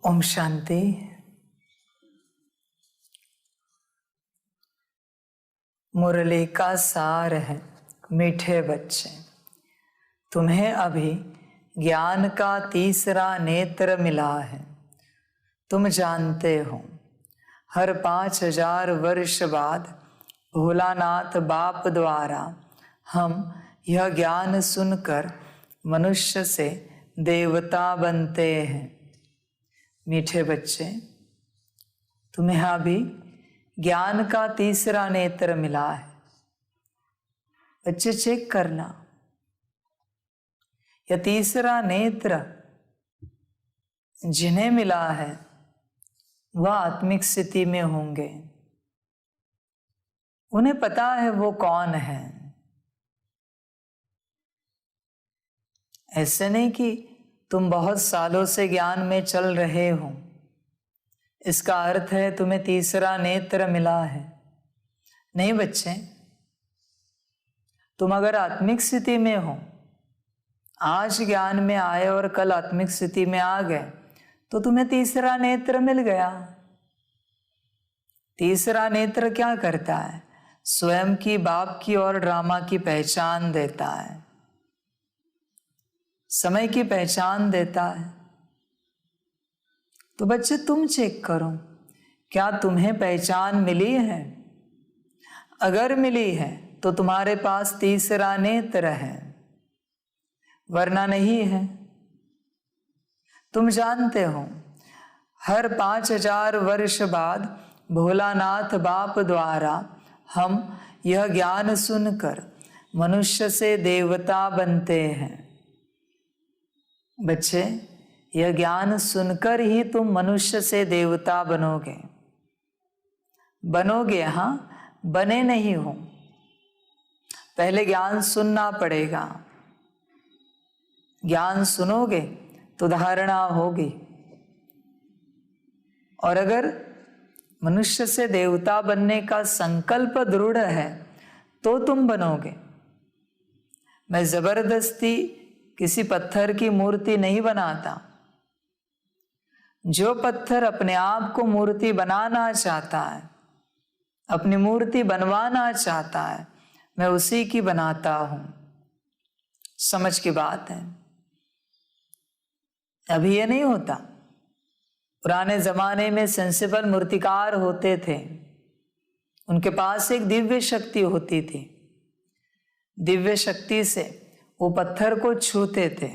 ओम शांति। मुरली का सार है मीठे बच्चे, तुम्हें अभी ज्ञान का तीसरा नेत्र मिला है। तुम जानते हो हर 5000 वर्ष बाद भोलानाथ बाप द्वारा हम यह ज्ञान सुनकर मनुष्य से देवता बनते हैं। मीठे बच्चे, तुम्हें अभी ज्ञान का तीसरा नेत्र मिला है। बच्चे चेक करना, यह तीसरा नेत्र जिन्हें मिला है वह आत्मिक स्थिति में होंगे। उन्हें पता है वो कौन है। ऐसे नहीं कि तुम बहुत सालों से ज्ञान में चल रहे हो, इसका अर्थ है तुम्हें तीसरा नेत्र मिला है। नहीं बच्चे, तुम अगर आत्मिक स्थिति में हो, आज ज्ञान में आए और कल आत्मिक स्थिति में आ गए, तो तुम्हें तीसरा नेत्र मिल गया। तीसरा नेत्र क्या करता है? स्वयं की, बाप की और ड्रामा की पहचान देता है, समय की पहचान देता है। तो बच्चे तुम चेक करो, क्या तुम्हें पहचान मिली है? अगर मिली है तो तुम्हारे पास तीसरा नेत्र है, वरना नहीं है। तुम जानते हो हर 5000 वर्ष बाद भोलानाथ बाप द्वारा हम यह ज्ञान सुनकर मनुष्य से देवता बनते हैं। बच्चे, यह ज्ञान सुनकर ही तुम मनुष्य से देवता बनोगे। बनोगे, हाँ, बने नहीं हो। पहले ज्ञान सुनना पड़ेगा। ज्ञान सुनोगे तो धारणा होगी, और अगर मनुष्य से देवता बनने का संकल्प दृढ़ है तो तुम बनोगे। मैं जबरदस्ती किसी पत्थर की मूर्ति नहीं बनाता। जो पत्थर अपने आप को मूर्ति बनाना चाहता है, अपनी मूर्ति बनवाना चाहता है, मैं उसी की बनाता हूं। समझ की बात है। अभी ये नहीं होता। पुराने जमाने में सेंसिबल मूर्तिकार होते थे, उनके पास एक दिव्य शक्ति होती थी। दिव्य शक्ति से वो पत्थर को छूते थे,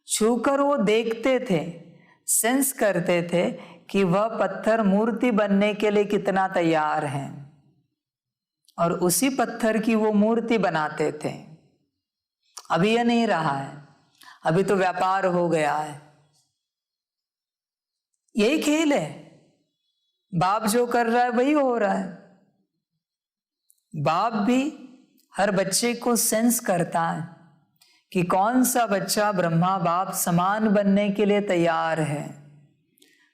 छूकर वो देखते थे, सेंस करते थे कि वह पत्थर मूर्ति बनने के लिए कितना तैयार है, और उसी पत्थर की वो मूर्ति बनाते थे। अभी यह नहीं रहा है, अभी तो व्यापार हो गया है। यही खेल है। बाप जो कर रहा है वही हो रहा है। बाप भी हर बच्चे को सेंस करता है कि कौन सा बच्चा ब्रह्मा बाप समान बनने के लिए तैयार है।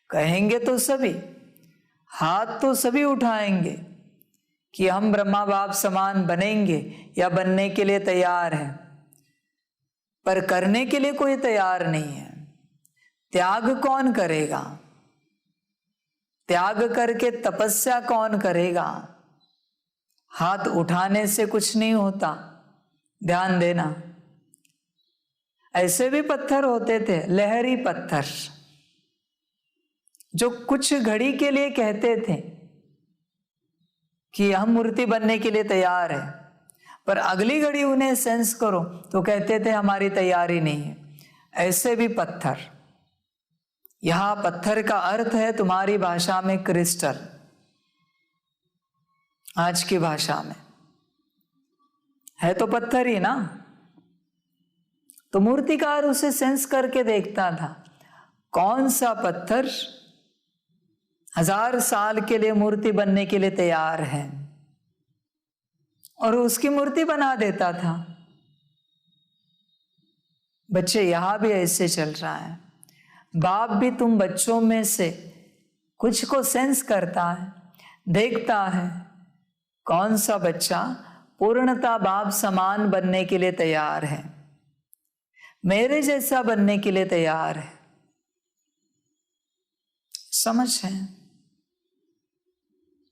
कहेंगे तो सभी, हाथ तो सभी उठाएंगे कि हम ब्रह्मा बाप समान बनेंगे या बनने के लिए तैयार हैं, पर करने के लिए कोई तैयार नहीं है। त्याग कौन करेगा? त्याग करके तपस्या कौन करेगा? हाथ उठाने से कुछ नहीं होता, ध्यान देना। ऐसे भी पत्थर होते थे, लहरी पत्थर, जो कुछ घड़ी के लिए कहते थे कि हम मूर्ति बनने के लिए तैयार है, पर अगली घड़ी उन्हें सेंस करो तो कहते थे हमारी तैयारी नहीं है। ऐसे भी पत्थर। यहां पत्थर का अर्थ है तुम्हारी भाषा में क्रिस्टल, आज की भाषा में है तो पत्थर ही ना। तो मूर्तिकार उसे सेंस करके देखता था कौन सा पत्थर 1000 साल के लिए मूर्ति बनने के लिए तैयार है, और उसकी मूर्ति बना देता था। बच्चे, यहां भी ऐसे चल रहा है। बाप भी तुम बच्चों में से कुछ को सेंस करता है, देखता है कौन सा बच्चा पूर्णता बाप समान बनने के लिए तैयार है, मेरे जैसा बनने के लिए तैयार है। समझ है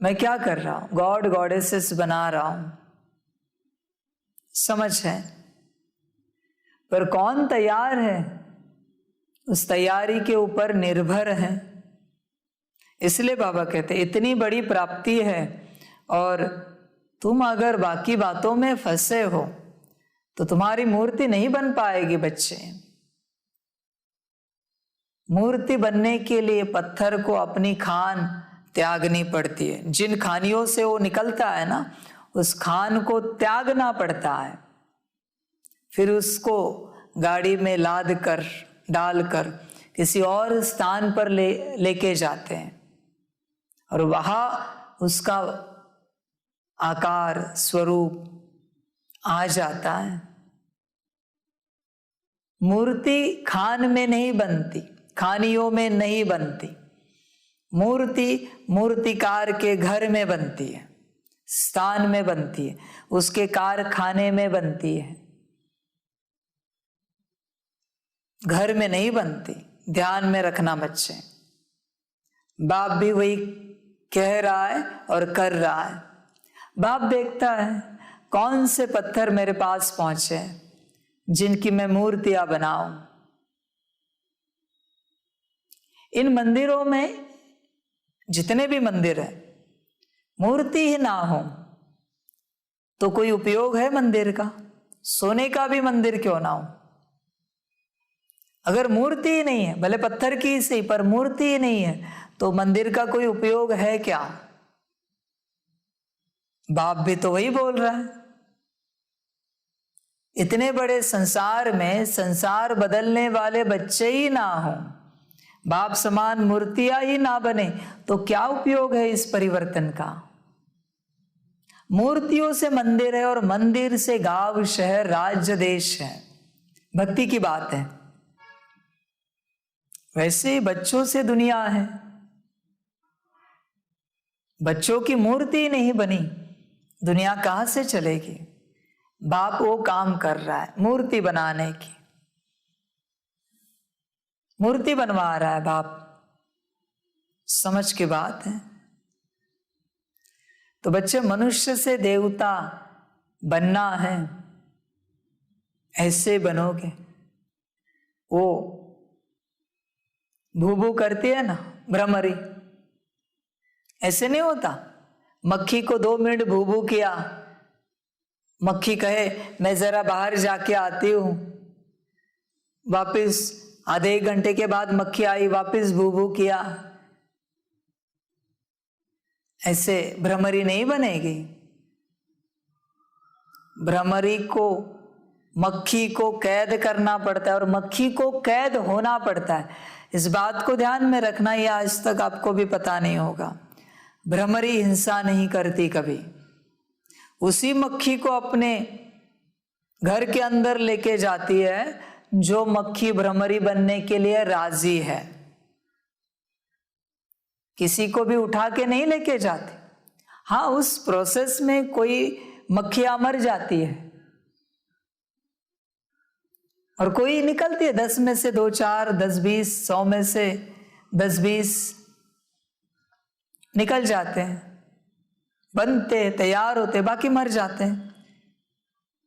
मैं क्या कर रहा हूं, गॉड गॉडेसेस बना रहा हूं, समझ है। पर कौन तैयार है, उस तैयारी के ऊपर निर्भर है। इसलिए बाबा कहते इतनी बड़ी प्राप्ति है और तुम अगर बाकी बातों में फंसे हो तो तुम्हारी मूर्ति नहीं बन पाएगी बच्चे। मूर्ति बनने के लिए पत्थर को अपनी खान त्यागनी पड़ती है। जिन खानियों से वो निकलता है ना, उस खान को त्यागना पड़ता है। फिर उसको गाड़ी में लाद कर डालकर किसी और स्थान पर लेके जाते हैं और वहां उसका आकार स्वरूप आ जाता है। मूर्ति खान में नहीं बनती, खानियों में नहीं बनती। मूर्ति मूर्तिकार के घर में बनती है, स्थान में बनती है, उसके कारखाने में बनती है, घर में नहीं बनती। ध्यान में रखना बच्चे। बाप भी वही कह रहा है और कर रहा है। बाप देखता है कौन से पत्थर मेरे पास पहुंचे जिनकी मैं मूर्तियां बनाऊं। इन मंदिरों में जितने भी मंदिर है, मूर्ति ही ना हो तो कोई उपयोग है मंदिर का? सोने का भी मंदिर क्यों ना हो, अगर मूर्ति ही नहीं है, भले पत्थर की सही पर मूर्ति ही नहीं है तो मंदिर का कोई उपयोग है क्या? बाप भी तो वही बोल रहा है। इतने बड़े संसार में संसार बदलने वाले बच्चे ही ना हो, बाप समान मूर्तियां ही ना बने तो क्या उपयोग है इस परिवर्तन का? मूर्तियों से मंदिर है और मंदिर से गांव शहर राज्य देश है। भक्ति की बात है। वैसे ही बच्चों से दुनिया है। बच्चों की मूर्ति नहीं बनी, दुनिया कहां से चलेगी? बाप वो काम कर रहा है मूर्ति बनाने की, मूर्ति बनवा रहा है बाप। समझ की बात है। तो बच्चे, मनुष्य से देवता बनना है, ऐसे बनोगे। वो भूभू करती है ना भ्रमरी, ऐसे नहीं होता। मक्खी को 2 मिनट भूभू किया, मक्खी कहे मैं जरा बाहर जाके आती हूं, वापिस आधे 1 घंटे के बाद मक्खी आई, वापिस भूभू किया। ऐसे भ्रमरी नहीं बनेगी। भ्रमरी को मक्खी को कैद करना पड़ता है और मक्खी को कैद होना पड़ता है। इस बात को ध्यान में रखना, ये आज तक आपको भी पता नहीं होगा। भ्रमरी हिंसा नहीं करती कभी। उसी मक्खी को अपने घर के अंदर लेके जाती है जो मक्खी भ्रमरी बनने के लिए राजी है। किसी को भी उठा के नहीं लेके जाती। हाँ, उस प्रोसेस में कोई मक्खियां मर जाती है और कोई निकलती है। 10 में से 2-4, 10-20, 100 में से 10-20 निकल जाते हैं, बनते तैयार होते, बाकी मर जाते हैं।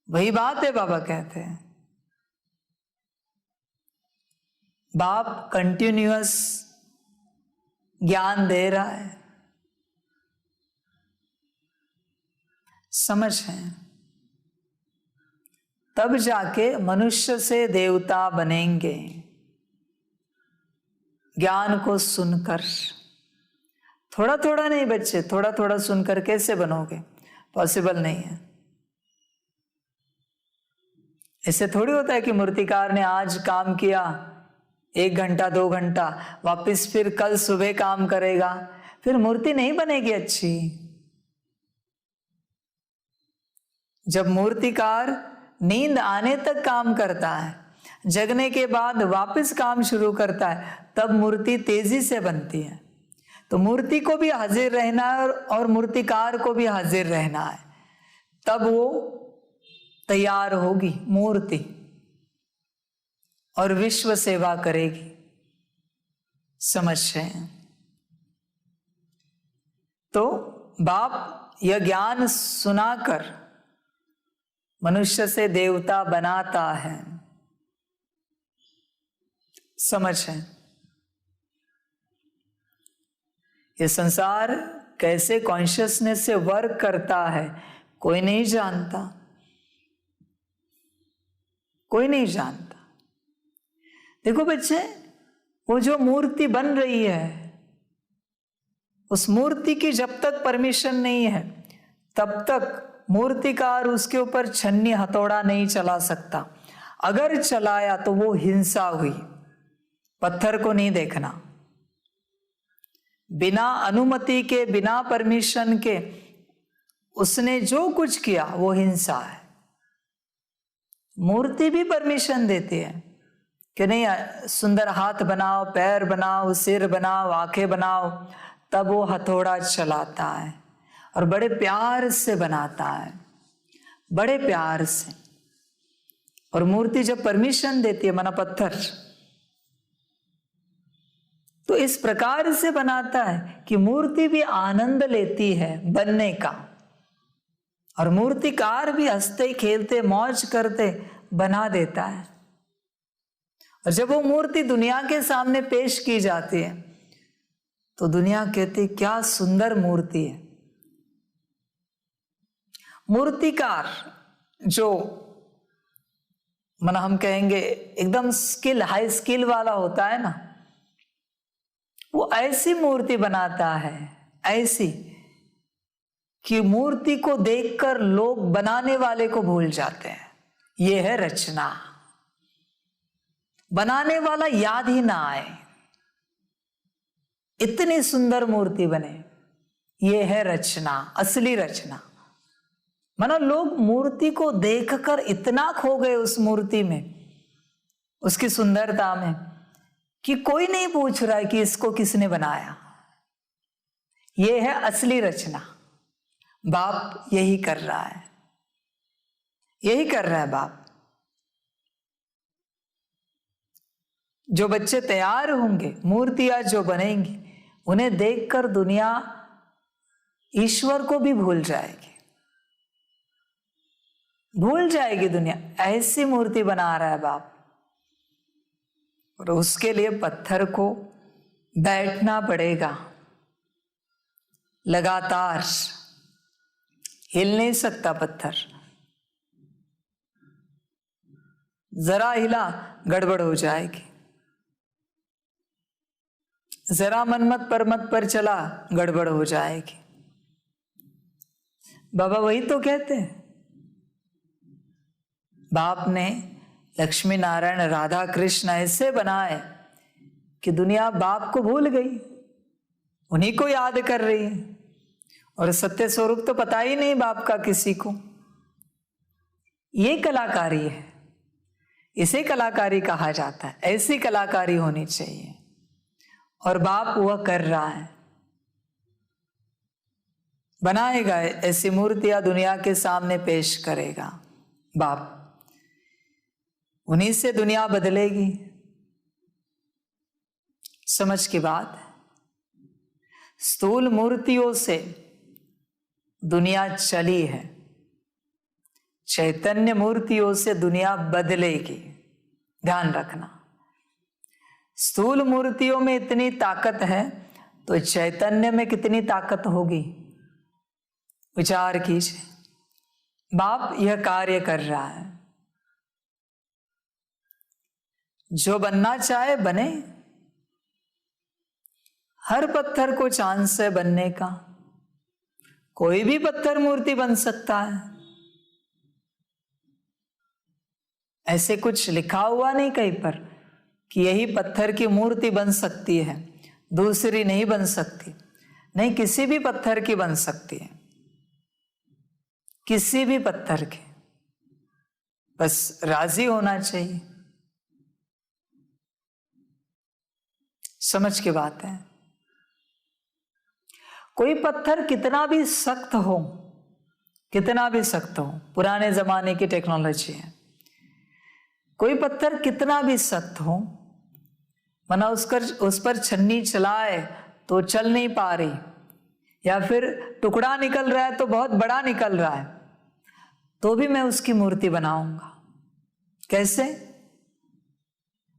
वही बात है बाबा कहते हैं। बाप कंटिन्यूअस ज्ञान दे रहा है, समझ है। तब जाके मनुष्य से देवता बनेंगे। ज्ञान को सुनकर, थोड़ा थोड़ा नहीं बच्चे, थोड़ा थोड़ा सुनकर कैसे बनोगे? पॉसिबल नहीं है। ऐसे थोड़ी होता है कि मूर्तिकार ने आज काम किया 1 घंटा 2 घंटा, वापस फिर कल सुबह काम करेगा, फिर मूर्ति नहीं बनेगी अच्छी। जब मूर्तिकार नींद आने तक काम करता है, जगने के बाद वापस काम शुरू करता है, तब मूर्ति तेजी से बनती है। तो मूर्ति को भी हाजिर रहना है और मूर्तिकार को भी हाजिर रहना है, तब वो तैयार होगी मूर्ति और विश्व सेवा करेगी। समझ रहे हैं? तो बाप यह ज्ञान सुनाकर मनुष्य से देवता बनाता है। समझ है, ये संसार कैसे कॉन्शियसनेस से वर्क करता है कोई नहीं जानता, कोई नहीं जानता। देखो बच्चे, वो जो मूर्ति बन रही है, उस मूर्ति की जब तक परमिशन नहीं है तब तक मूर्तिकार उसके ऊपर छन्नी हथौड़ा नहीं चला सकता। अगर चलाया तो वो हिंसा हुई। पत्थर को नहीं देखना, बिना अनुमति के, बिना परमिशन के उसने जो कुछ किया वो हिंसा है। मूर्ति भी परमिशन देती है कि नहीं, सुंदर हाथ बनाओ, पैर बनाओ, सिर बनाओ, आंखें बनाओ, तब वो हथौड़ा चलाता है और बड़े प्यार से बनाता है, बड़े प्यार से। और मूर्ति जब परमिशन देती है, माना पत्थर, तो इस प्रकार से बनाता है कि मूर्ति भी आनंद लेती है बनने का, और मूर्तिकार भी हंसते खेलते मौज करते बना देता है। और जब वो मूर्ति दुनिया के सामने पेश की जाती है तो दुनिया कहती क्या सुंदर मूर्ति है। मूर्तिकार जो माना हम कहेंगे एकदम स्किल, हाई स्किल वाला होता है ना, वो ऐसी मूर्ति बनाता है, ऐसी कि मूर्ति को देखकर लोग बनाने वाले को भूल जाते हैं। ये है रचना। बनाने वाला याद ही ना आए, इतनी सुंदर मूर्ति बने। ये है रचना, असली रचना। मानो लोग मूर्ति को देखकर इतना खो गए उस मूर्ति में, उसकी सुंदरता में, कि कोई नहीं पूछ रहा है कि इसको किसने बनाया। ये है असली रचना। बाप यही कर रहा है, यही कर रहा है बाप। जो बच्चे तैयार होंगे, मूर्तियां जो बनेंगी, उन्हें देखकर दुनिया ईश्वर को भी भूल जाएगी, भूल जाएगी दुनिया। ऐसी मूर्ति बना रहा है बाप। और उसके लिए पत्थर को बैठना पड़ेगा, लगातार हिल नहीं सकता पत्थर। जरा हिला गड़बड़ हो जाएगी, जरा मनमत परमत पर चला गड़बड़ हो जाएगी। बाबा वही तो कहते हैं। बाप ने लक्ष्मी नारायण राधा कृष्ण ऐसे बनाए कि दुनिया बाप को भूल गई, उन्हीं को याद कर रही है। और सत्य स्वरूप तो पता ही नहीं बाप का किसी को। ये कलाकारी है, इसे कलाकारी कहा जाता है। ऐसी कलाकारी होनी चाहिए, और बाप वह कर रहा है, बनाएगा ऐसी मूर्तियां दुनिया के सामने पेश करेगा बाप। उन्हीं से दुनिया बदलेगी। समझ की बात। स्थूल मूर्तियों से दुनिया चली है, चैतन्य मूर्तियों से दुनिया बदलेगी। ध्यान रखना, स्थूल मूर्तियों में इतनी ताकत है तो चैतन्य में कितनी ताकत होगी, विचार कीजिए। बाप यह कार्य कर रहा है। जो बनना चाहे बने, हर पत्थर को चांस है बनने का। कोई भी पत्थर मूर्ति बन सकता है। ऐसे कुछ लिखा हुआ नहीं कहीं पर कि यही पत्थर की मूर्ति बन सकती है, दूसरी नहीं बन सकती। नहीं, किसी भी पत्थर की बन सकती है, किसी भी पत्थर की। बस राजी होना चाहिए। समझ की बात है। कोई पत्थर कितना भी सख्त हो, कितना भी सख्त हो, पुराने जमाने की टेक्नोलॉजी है। कोई पत्थर कितना भी सख्त हो, माना उस पर छन्नी चलाए तो चल नहीं पा रही, या फिर टुकड़ा निकल रहा है तो बहुत बड़ा निकल रहा है, तो भी मैं उसकी मूर्ति बनाऊंगा। कैसे?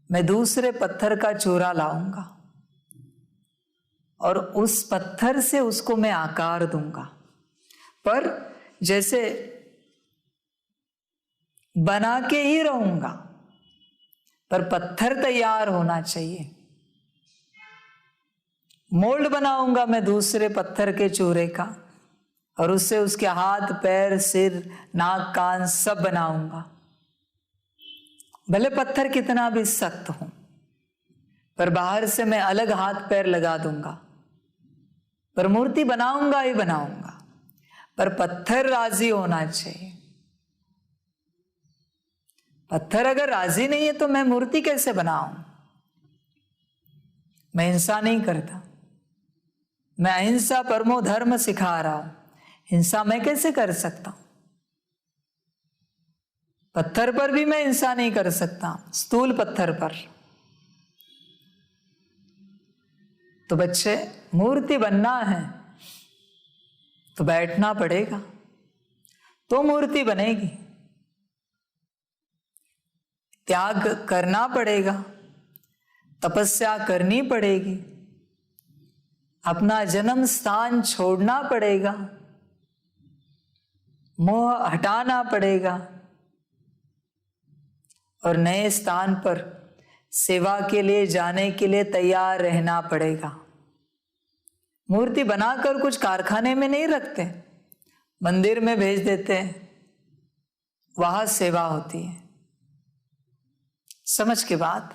मैं दूसरे पत्थर का चूरा लाऊंगा और उस पत्थर से उसको मैं आकार दूंगा। पर जैसे बना के ही रहूंगा, पर पत्थर तैयार होना चाहिए। मोल्ड बनाऊंगा मैं दूसरे पत्थर के चूरे का और उससे उसके हाथ, पैर, सिर, नाक, कान सब बनाऊंगा। भले पत्थर कितना भी सख्त हो, पर बाहर से मैं अलग हाथ पैर लगा दूंगा, पर मूर्ति बनाऊंगा ही बनाऊंगा। पर पत्थर राजी होना चाहिए। पत्थर अगर राजी नहीं है तो मैं मूर्ति कैसे बनाऊं? मैं हिंसा नहीं करता, मैं अहिंसा परमो धर्म सिखा रहा हूं। हिंसा मैं कैसे कर सकता हूं? पत्थर पर भी मैं हिंसा नहीं कर सकता, स्थूल पत्थर पर। तो बच्चे, मूर्ति बनना है तो बैठना पड़ेगा, तो मूर्ति बनेगी। त्याग करना पड़ेगा, तपस्या करनी पड़ेगी, अपना जन्म स्थान छोड़ना पड़ेगा, मोह हटाना पड़ेगा और नए स्थान पर सेवा के लिए जाने के लिए तैयार रहना पड़ेगा। मूर्ति बनाकर कुछ कारखाने में नहीं रखते, मंदिर में भेज देते हैं, वहां सेवा होती है। समझ के बात।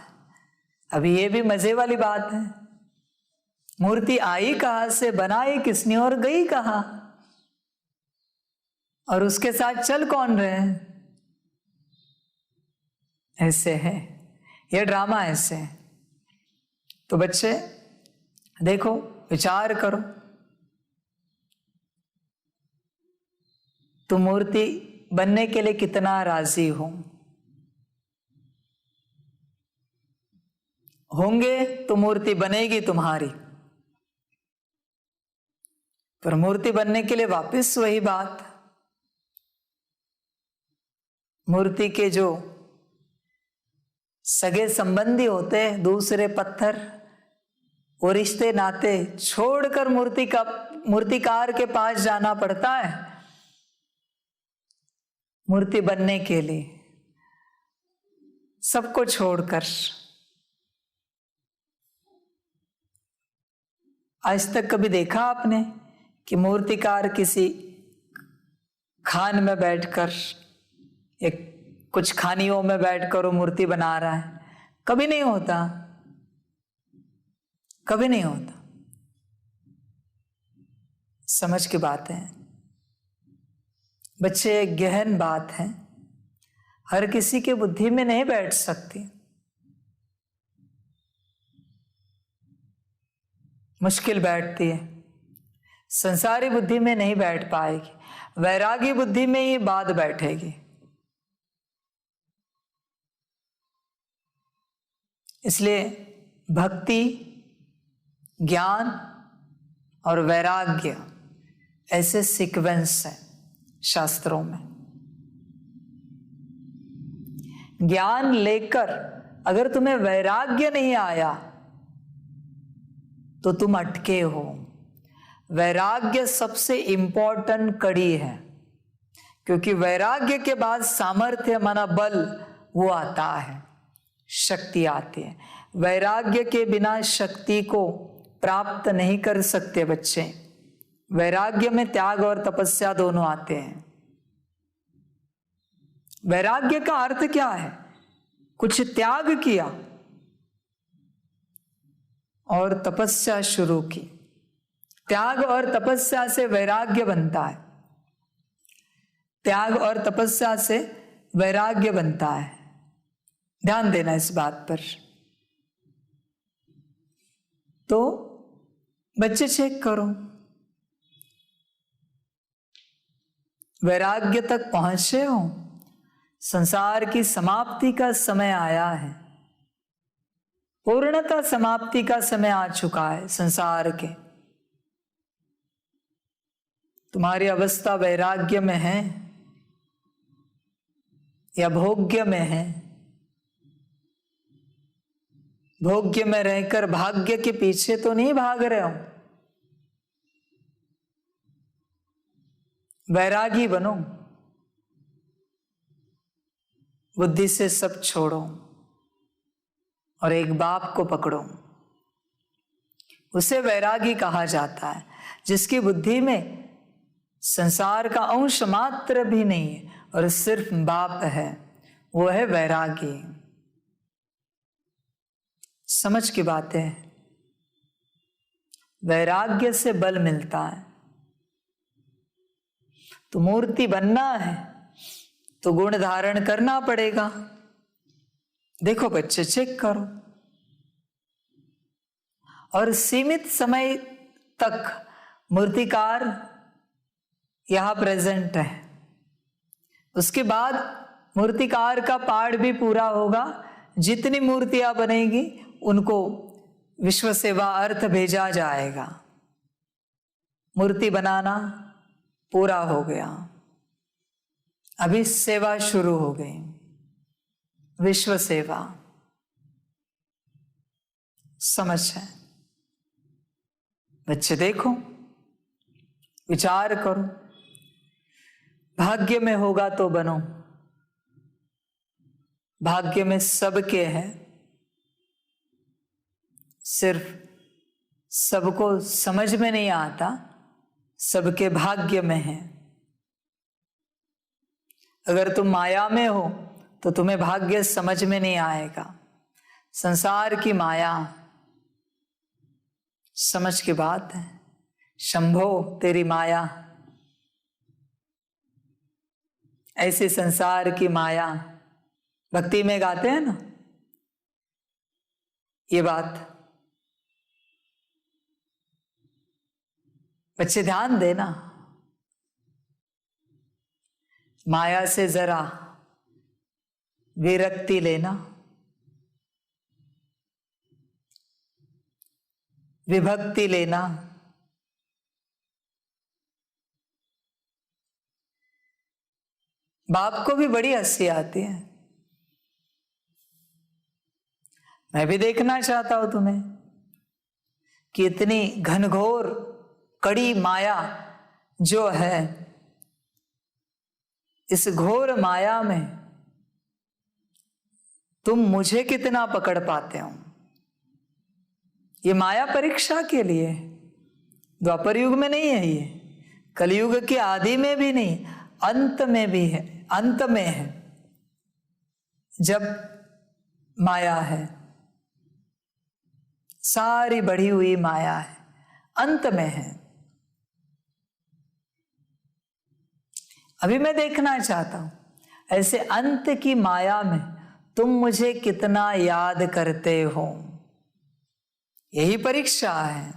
अभी ये भी मजे वाली बात है, मूर्ति आई कहां से, बनाई किसने और गई कहां, और उसके साथ चल कौन रहे हैं? ऐसे है ये ड्रामा, ऐसे है। तो बच्चे देखो, विचार करो, तुम मूर्ति बनने के लिए कितना राजी होंगे तो मूर्ति बनेगी तुम्हारी। पर मूर्ति बनने के लिए वापस वही बात, मूर्ति के जो सगे संबंधी होते हैं, दूसरे पत्थर, वो रिश्ते नाते छोड़कर मूर्तिकार के पास जाना पड़ता है मूर्ति बनने के लिए, सबको छोड़कर। आज तक कभी देखा आपने कि मूर्तिकार किसी खान में बैठकर, एक कुछ खानियों में बैठकर वो मूर्ति बना रहा है? कभी नहीं होता, कभी नहीं होता। समझ की बात है बच्चे, एक गहन बात है, हर किसी के बुद्धि में नहीं बैठ सकती, मुश्किल बैठती है, संसारी बुद्धि में नहीं बैठ पाएगी, वैरागी बुद्धि में ये बात बैठेगी। इसलिए भक्ति, ज्ञान और वैराग्य ऐसे सीक्वेंस है शास्त्रों में। ज्ञान लेकर अगर तुम्हें वैराग्य नहीं आया तो तुम अटके हो। वैराग्य सबसे इंपॉर्टेंट कड़ी है, क्योंकि वैराग्य के बाद सामर्थ्य माना बल वो आता है, शक्ति आती है। वैराग्य के बिना शक्ति को प्राप्त नहीं कर सकते बच्चे। वैराग्य में त्याग और तपस्या दोनों आते हैं। वैराग्य का अर्थ क्या है? कुछ त्याग किया और तपस्या शुरू की। त्याग और तपस्या से वैराग्य बनता है, त्याग और तपस्या से वैराग्य बनता है। ध्यान देना इस बात पर। तो बच्चे चेक करो, वैराग्य तक पहुंचे हो? संसार की समाप्ति का समय आया है, पूर्णतः समाप्ति का समय आ चुका है संसार के। तुम्हारी अवस्था वैराग्य में है या भोग्य में है? भोग्य में रहकर भाग्य के पीछे तो नहीं भाग रहे हो। वैरागी बनो, बुद्धि से सब छोड़ो और एक बाप को पकड़ो। उसे वैरागी कहा जाता है, जिसकी बुद्धि में संसार का अंश मात्र भी नहीं है और सिर्फ बाप है, वो है वैरागी। समझ की बात है। वैराग्य से बल मिलता है। तो मूर्ति बनना है तो गुण धारण करना पड़ेगा। देखो बच्चे, चेक करो। और सीमित समय तक मूर्तिकार यहां प्रेजेंट है। उसके बाद मूर्तिकार का पाठ भी पूरा होगा। जितनी मूर्तियां बनेगी उनको विश्व सेवा अर्थ भेजा जाएगा। मूर्ति बनाना पूरा हो गया, अभी सेवा शुरू हो गई, विश्व सेवा। समझ है बच्चे? देखो, विचार करो। भाग्य में होगा तो बनो। भाग्य में सबके है, सिर्फ सबको समझ में नहीं आता, सबके भाग्य में है। अगर तुम माया में हो तो तुम्हें भाग्य समझ में नहीं आएगा। संसार की माया, समझ की बात है। शंभो तेरी माया, ऐसे संसार की माया। भक्ति में गाते हैं ना ये बात। बच्चे ध्यान देना, माया से जरा विरक्ति लेना, विभक्ति लेना। बाप को भी बड़ी हंसी आती है। मैं भी देखना चाहता हूं तुम्हें कि इतनी घनघोर कड़ी माया जो है, इस घोर माया में तुम मुझे कितना पकड़ पाते हो। ये माया परीक्षा के लिए, द्वापर युग में नहीं है, ये कलयुग के आदि में भी नहीं, अंत में भी है। अंत में है जब माया है, सारी बढ़ी हुई माया है, अंत में है। अभी मैं देखना चाहता हूं ऐसे अंत की माया में तुम मुझे कितना याद करते हो। यही परीक्षा है।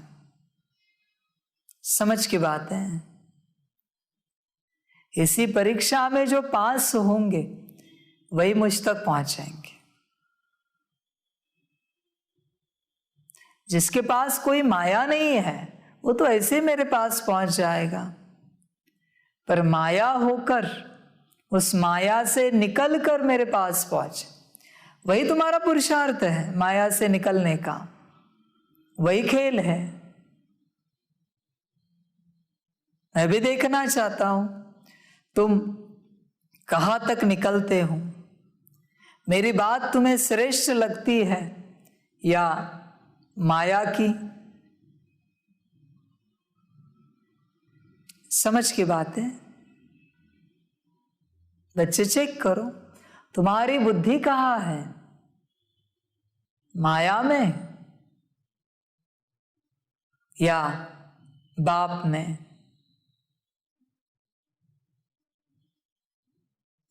समझ की बात है। इसी परीक्षा में जो पास होंगे वही मुझ तक पहुंचेंगे। जिसके पास कोई माया नहीं है वो तो ऐसे मेरे पास पहुंच जाएगा, पर माया होकर, उस माया से निकलकर मेरे पास पहुंचे, वही तुम्हारा पुरुषार्थ है। माया से निकलने का वही खेल है। मैं भी देखना चाहता हूं तुम कहां तक निकलते हो। मेरी बात तुम्हें श्रेष्ठ लगती है या माया की? समझ की बात है। बच्चे चेक करो, तुम्हारी बुद्धि कहां है? माया में या बाप में?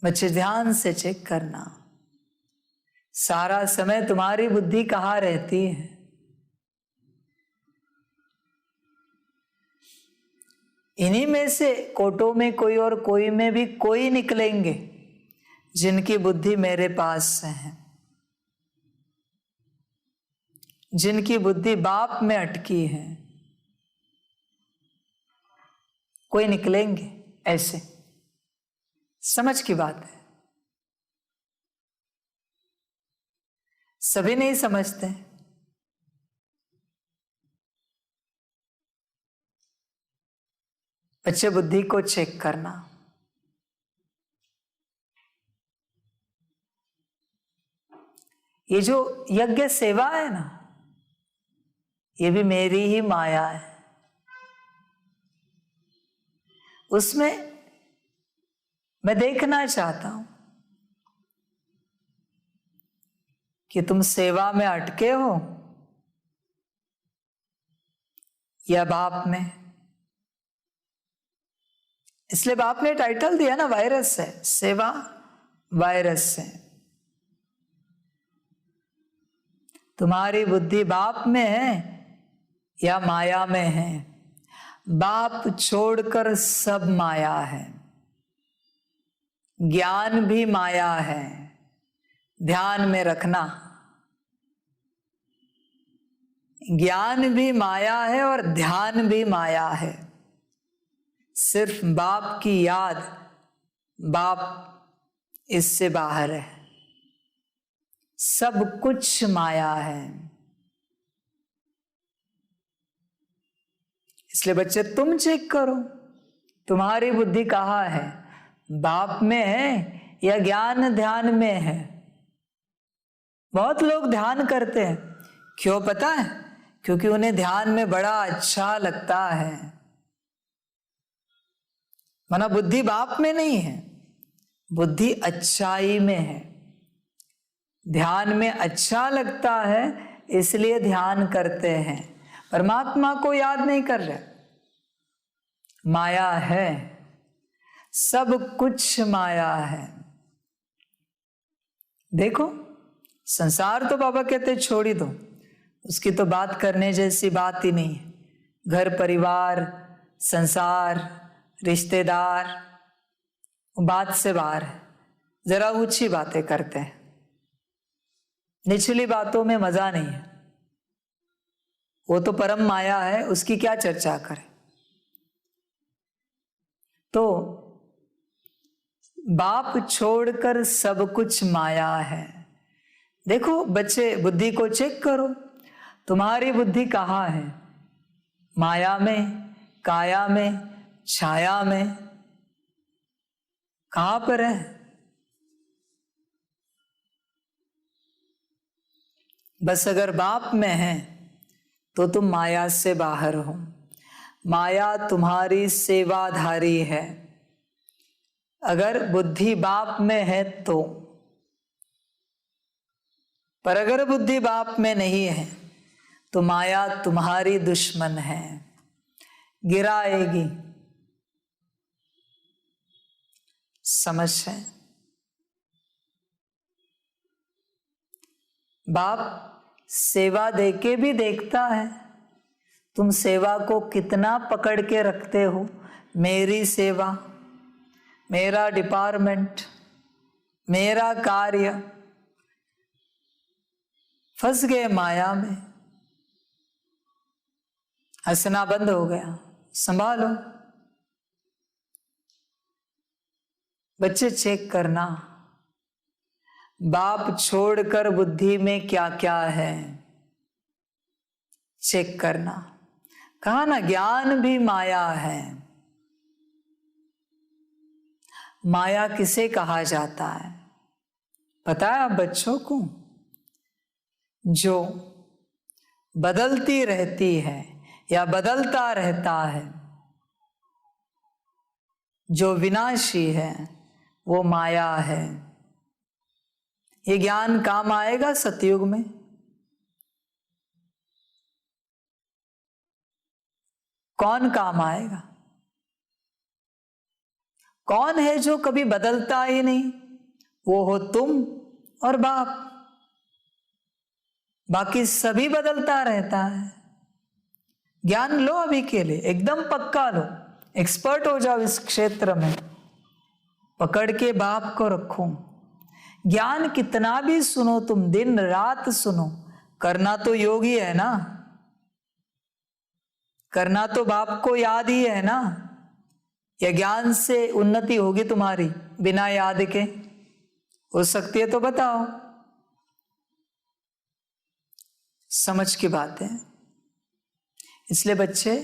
बच्चे ध्यान से चेक करना, सारा समय तुम्हारी बुद्धि कहां रहती है? इन्हीं में से कोटों में कोई और कोई में भी कोई निकलेंगे जिनकी बुद्धि मेरे पास से है, जिनकी बुद्धि बाप में अटकी है। कोई निकलेंगे ऐसे, समझ की बात है। सभी नहीं समझते। बच्चे बुद्धि को चेक करना। ये जो यज्ञ सेवा है ना, ये भी मेरी ही माया है। उसमें मैं देखना चाहता हूं कि तुम सेवा में अटके हो या बाप में। इसलिए बाप ने टाइटल दिया ना, वायरस है, सेवा वायरस है। तुम्हारी बुद्धि बाप में है या माया में है? बाप छोड़कर सब माया है। ज्ञान भी माया है, ध्यान में रखना। ज्ञान भी माया है और ध्यान भी माया है। सिर्फ बाप की याद, बाप इससे बाहर है। सब कुछ माया है। इसलिए बच्चे तुम चेक करो, तुम्हारी बुद्धि कहाँ है? बाप में है या ज्ञान ध्यान में है? बहुत लोग ध्यान करते हैं, क्यों पता है? क्योंकि उन्हें ध्यान में बड़ा अच्छा लगता है। माना बुद्धि बाप में नहीं है, बुद्धि अच्छाई में है। ध्यान में अच्छा लगता है इसलिए ध्यान करते हैं, परमात्मा को याद नहीं कर रहे। माया है, सब कुछ माया है। देखो, संसार तो बाबा कहते छोड़ ही दो, उसकी तो बात करने जैसी बात ही नहीं है। घर परिवार, संसार, रिश्तेदार, बात से बाहर है। जरा ऊंची बातें करते हैं, निचली बातों में मजा नहीं है। वो तो परम माया है, उसकी क्या चर्चा करें। तो बाप छोड़कर सब कुछ माया है। देखो बच्चे, बुद्धि को चेक करो, तुम्हारी बुद्धि कहाँ है? माया में, काया में, छाया में, कहां पर है? बस अगर बाप में है तो तुम माया से बाहर हो। माया तुम्हारी सेवाधारी है। अगर बुद्धि बाप में है तो, पर अगर बुद्धि बाप में नहीं है तो माया तुम्हारी दुश्मन है, गिराएगी। समझ है? बाप सेवा देके भी देखता है तुम सेवा को कितना पकड़ के रखते हो। मेरी सेवा, मेरा डिपार्टमेंट, मेरा कार्य। फंस गए माया में, हंसना बंद हो गया। संभालो बच्चे, चेक करना बाप छोड़कर बुद्धि में क्या क्या है। चेक करना। कहा ना, ज्ञान भी माया है। माया किसे कहा जाता है पता है आप बच्चों को? जो बदलती रहती है या बदलता रहता है, जो विनाशी है, वो माया है। ये ज्ञान काम आएगा सतयुग में? कौन काम आएगा? कौन है जो कभी बदलता ही नहीं? वो हो तुम और बाप। बाकी सभी बदलता रहता है। ज्ञान लो अभी के लिए, एकदम पक्का लो, एक्सपर्ट हो जाओ इस क्षेत्र में। पकड़ के बाप को रखो। ज्ञान कितना भी सुनो तुम, दिन रात सुनो, करना तो योग ही है ना। करना तो बाप को याद ही है ना। या ज्ञान से उन्नति होगी तुम्हारी बिना याद के? हो सकती है तो बताओ। समझ की बात है। इसलिए बच्चे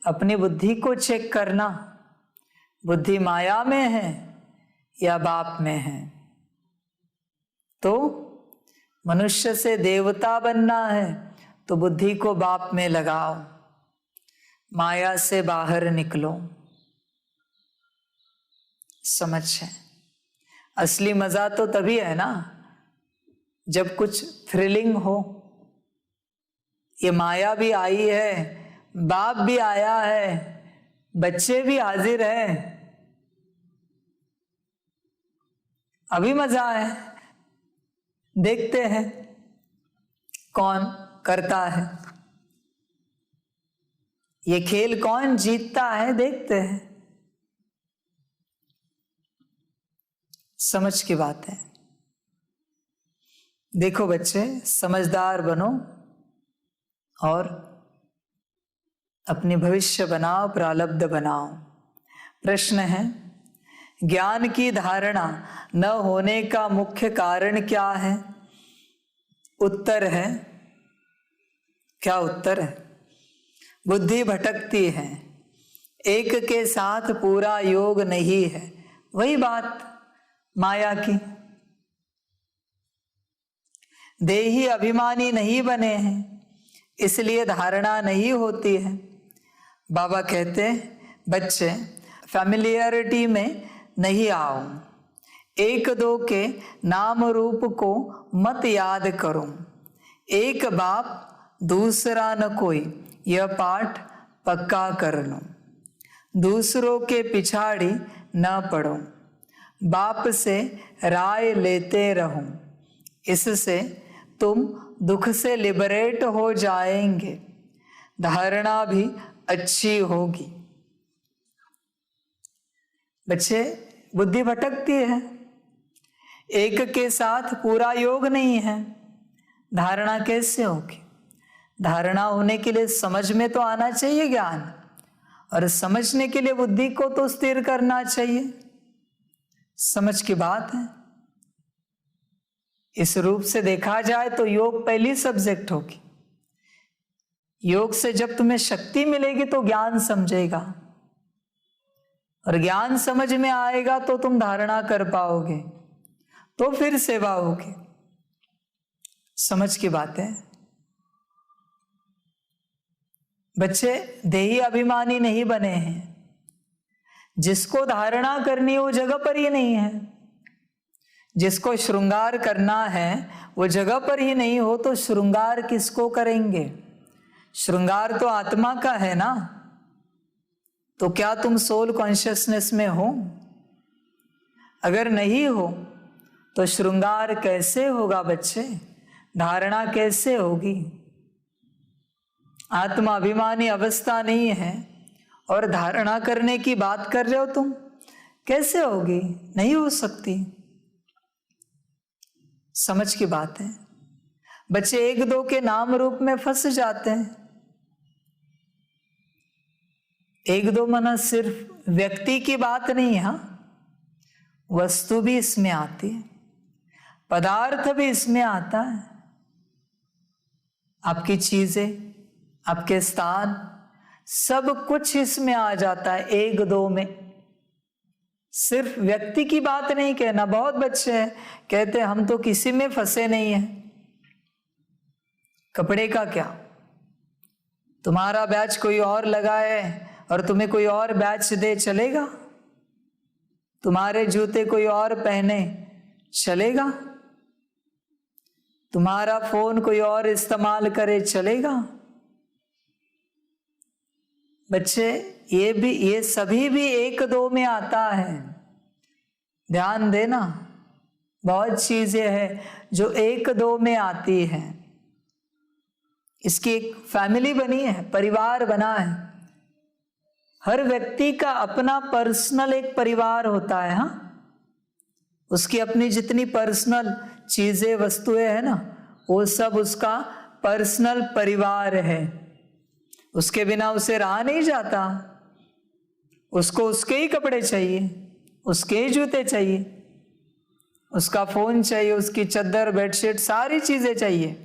अपनी बुद्धि को चेक करना, बुद्धि माया में है या बाप में है। तो मनुष्य से देवता बनना है तो बुद्धि को बाप में लगाओ, माया से बाहर निकलो। समझ है। असली मजा तो तभी है ना जब कुछ थ्रिलिंग हो। ये माया भी आई है, बाप भी आया है, बच्चे भी हाजिर है, अभी मजा है। देखते हैं कौन करता है ये खेल, कौन जीतता है, देखते हैं। समझ की बात है। देखो बच्चे, समझदार बनो और अपनी भविष्य बनाओ, प्रारब्ध बनाओ। प्रश्न है, ज्ञान की धारणा न होने का मुख्य कारण क्या है? उत्तर है, क्या उत्तर है? बुद्धि भटकती है, एक के साथ पूरा योग नहीं है। वही बात माया की। देही अभिमानी नहीं बने हैं, इसलिए धारणा नहीं होती है। बाबा कहते बच्चे फैमिलियरिटी में नहीं आओ, एक दो के नाम रूप को मत याद करो, एक बाप दूसरा न कोई, यह पाठ पक्का कर लो। दूसरों के पिछाड़ी न पड़ो, बाप से राय लेते रहो, इससे तुम दुख से लिबरेट हो जाएंगे, धारणा भी अच्छी होगी। बच्चे बुद्धि भटकती है, एक के साथ पूरा योग नहीं है, धारणा कैसे होगी? धारणा होने के लिए समझ में तो आना चाहिए ज्ञान, और समझने के लिए बुद्धि को तो स्थिर करना चाहिए। समझ की बात है। इस रूप से देखा जाए तो योग पहली सब्जेक्ट होगी। योग से जब तुम्हें शक्ति मिलेगी तो ज्ञान समझेगा, और ज्ञान समझ में आएगा तो तुम धारणा कर पाओगे, तो फिर सेवा होगी। समझ की बात है। बच्चे देही अभिमानी नहीं बने हैं, जिसको धारणा करनी वो जगह पर ही नहीं है, जिसको श्रृंगार करना है वो जगह पर ही नहीं हो तो श्रृंगार किसको करेंगे? श्रृंगार तो आत्मा का है ना। तो क्या तुम सोल कॉन्शियसनेस में हो? अगर नहीं हो तो श्रृंगार कैसे होगा बच्चे? धारणा कैसे होगी? आत्मा अभिमानी अवस्था नहीं है और धारणा करने की बात कर रहे हो तुम, कैसे होगी? नहीं हो सकती। समझ की बात है। बच्चे एक दो के नाम रूप में फंस जाते हैं। एक दो मना सिर्फ व्यक्ति की बात नहीं है, वस्तु भी इसमें आती है, पदार्थ भी इसमें आता है, आपकी चीजें, आपके स्थान, सब कुछ इसमें आ जाता है एक दो में। सिर्फ व्यक्ति की बात नहीं कहना। बहुत बच्चे हैं कहते हैं हम तो किसी में फंसे नहीं हैं। कपड़े का क्या? तुम्हारा बैच कोई और लगाए और तुम्हें कोई और बैच दे, चलेगा? तुम्हारे जूते कोई और पहने, चलेगा? तुम्हारा फोन कोई और इस्तेमाल करे, चलेगा? बच्चे ये सभी भी एक दो में आता है। ध्यान देना, बहुत चीजें हैं जो एक दो में आती है। इसकी एक फैमिली बनी है, परिवार बना है। हर व्यक्ति का अपना पर्सनल एक परिवार होता है। हाँ, उसकी अपनी जितनी पर्सनल चीजें, वस्तुएं है ना, वो सब उसका पर्सनल परिवार है। उसके बिना उसे रहा नहीं जाता। उसको उसके ही कपड़े चाहिए, उसके ही जूते चाहिए, उसका फोन चाहिए, उसकी चद्दर बेडशीट सारी चीजें चाहिए।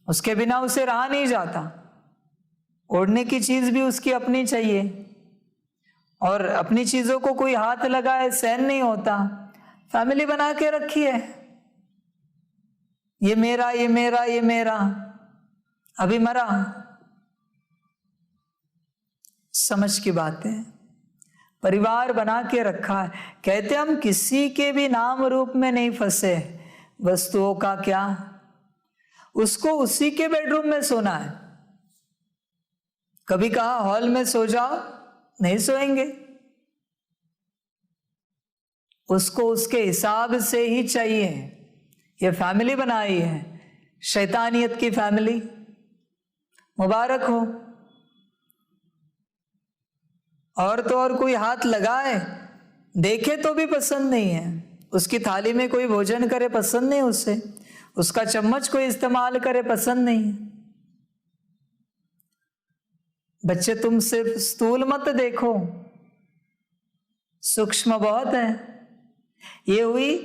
उसके बिना उसे रहा नहीं जाता। ओढ़ने की चीज भी उसकी अपनी चाहिए, और अपनी चीजों को कोई हाथ लगाए सहन नहीं होता। फैमिली बना के रखी है, ये मेरा, ये मेरा, ये मेरा, अभी मरा। समझ की बात है, परिवार बना के रखा है। कहते हम किसी के भी नाम रूप में नहीं फंसे। वस्तुओं का क्या, उसको उसी के बेडरूम में सोना है। कभी कहा हॉल में सो जाओ, नहीं सोएंगे। उसको उसके हिसाब से ही चाहिए। ये फैमिली बनाई है, शैतानियत की फैमिली। मुबारक हो। और तो और कोई हाथ लगाए देखे तो भी पसंद नहीं है। उसकी थाली में कोई भोजन करे पसंद नहीं उसे, उसका चम्मच कोई इस्तेमाल करे पसंद नहीं है। बच्चे तुम सिर्फ स्थूल मत देखो, सूक्ष्म बहुत है। ये हुई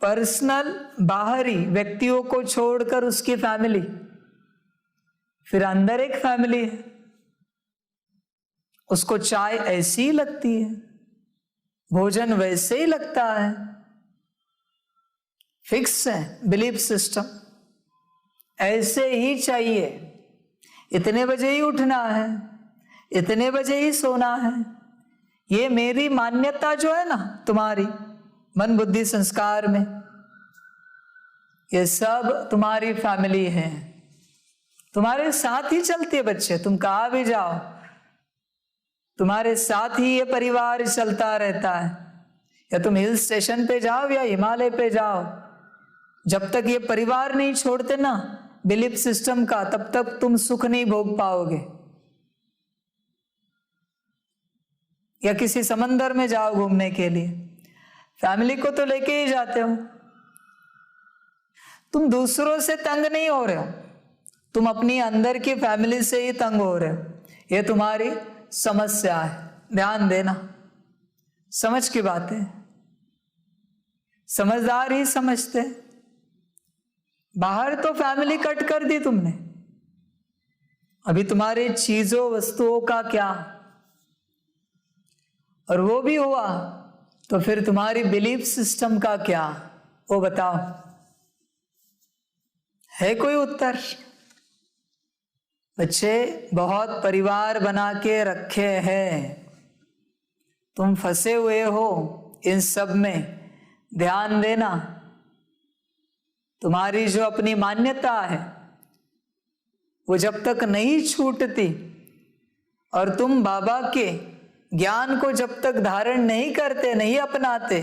पर्सनल, बाहरी व्यक्तियों को छोड़कर उसकी फैमिली। फिर अंदर एक फैमिली है, उसको चाय ऐसी ही लगती है, भोजन वैसे ही लगता है, फिक्स है बिलीफ सिस्टम, ऐसे ही चाहिए। इतने बजे ही उठना है, इतने बजे ही सोना है। ये मेरी मान्यता जो है ना तुम्हारी मन बुद्धि संस्कार में, ये सब तुम्हारी फैमिली है, तुम्हारे साथ ही चलती है। बच्चे तुम कहाँ भी जाओ, तुम्हारे साथ ही ये परिवार चलता रहता है। या तुम हिल स्टेशन पे जाओ या हिमालय पे जाओ, जब तक ये परिवार नहीं छोड़ते ना बिलीफ सिस्टम का, तब तक तुम सुख नहीं भोग पाओगे। या किसी समंदर में जाओ घूमने के लिए, फैमिली को तो लेके ही जाते हो। तुम दूसरों से तंग नहीं हो रहे हो, तुम अपनी अंदर की फैमिली से ही तंग हो रहे हो। ये तुम्हारी समस्या है, ध्यान देना। समझ की बात है, समझदार ही समझते। बाहर तो फैमिली कट कर दी तुमने, अभी तुम्हारे चीजों वस्तुओं का क्या। और वो भी हुआ तो फिर तुम्हारी बिलीफ सिस्टम का क्या, वो बताओ। है कोई उत्तर? बच्चे बहुत परिवार बना के रखे हैं, तुम फंसे हुए हो इन सब में। ध्यान देना, तुम्हारी जो अपनी मान्यता है वो जब तक नहीं छूटती और तुम बाबा के ज्ञान को जब तक धारण नहीं करते, नहीं अपनाते,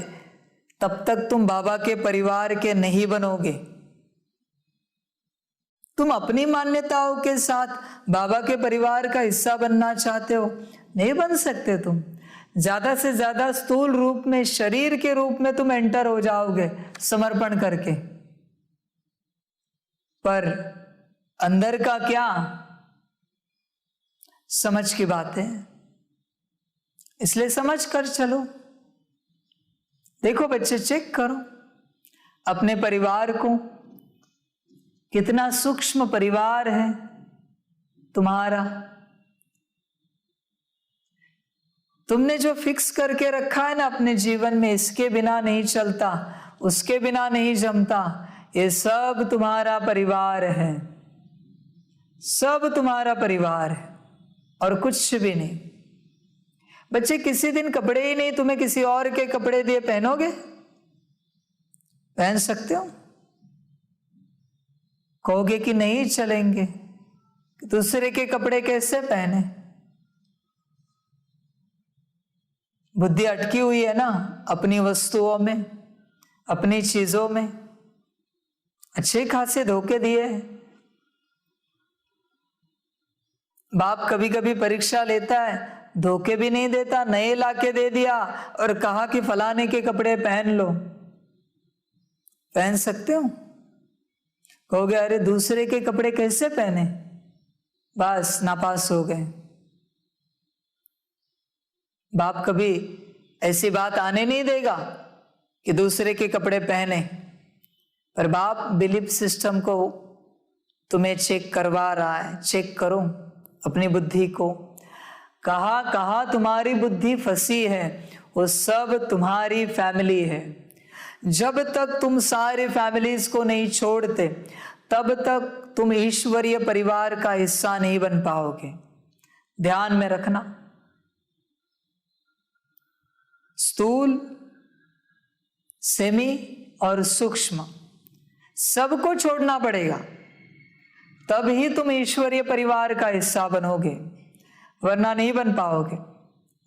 तब तक तुम बाबा के परिवार के नहीं बनोगे। तुम अपनी मान्यताओं के साथ बाबा के परिवार का हिस्सा बनना चाहते हो, नहीं बन सकते तुम। ज्यादा से ज्यादा स्थूल रूप में, शरीर के रूप में तुम एंटर हो जाओगे समर्पण करके, पर अंदर का क्या, समझ की बात है। इसलिए समझ कर चलो। देखो बच्चे, चेक करो अपने परिवार को, कितना सूक्ष्म परिवार है तुम्हारा। तुमने जो फिक्स करके रखा है ना अपने जीवन में, इसके बिना नहीं चलता, उसके बिना नहीं जमता, ये सब तुम्हारा परिवार है, सब तुम्हारा परिवार है और कुछ भी नहीं। बच्चे किसी दिन कपड़े ही नहीं, तुम्हें किसी और के कपड़े दिए पहनोगे? पहन सकते हो? कहोगे कि नहीं चलेंगे, दूसरे के कपड़े कैसे पहने? बुद्धि अटकी हुई है ना अपनी वस्तुओं में, अपनी चीजों में। अच्छे खासे धोखे दिए। बाप कभी कभी परीक्षा लेता है, धोखे भी नहीं देता, नए लाके दे दिया और कहा कि फलाने के कपड़े पहन लो। पहन सकते हो? कहोगे अरे दूसरे के कपड़े कैसे पहने, बस नापास हो गए। बाप कभी ऐसी बात आने नहीं देगा कि दूसरे के कपड़े पहने, पर बाप बिलीफ सिस्टम को तुम्हें चेक करवा रहा है। चेक करो अपनी बुद्धि को, कहाँ कहाँ तुम्हारी बुद्धि फंसी है, वो सब तुम्हारी फैमिली है। जब तक तुम सारी फैमिलीज को नहीं छोड़ते, तब तक तुम ईश्वरीय परिवार का हिस्सा नहीं बन पाओगे। ध्यान में रखना, स्थूल, सेमी और सूक्ष्म सबको छोड़ना पड़ेगा, तब ही तुम ईश्वरीय परिवार का हिस्सा बनोगे, वरना नहीं बन पाओगे।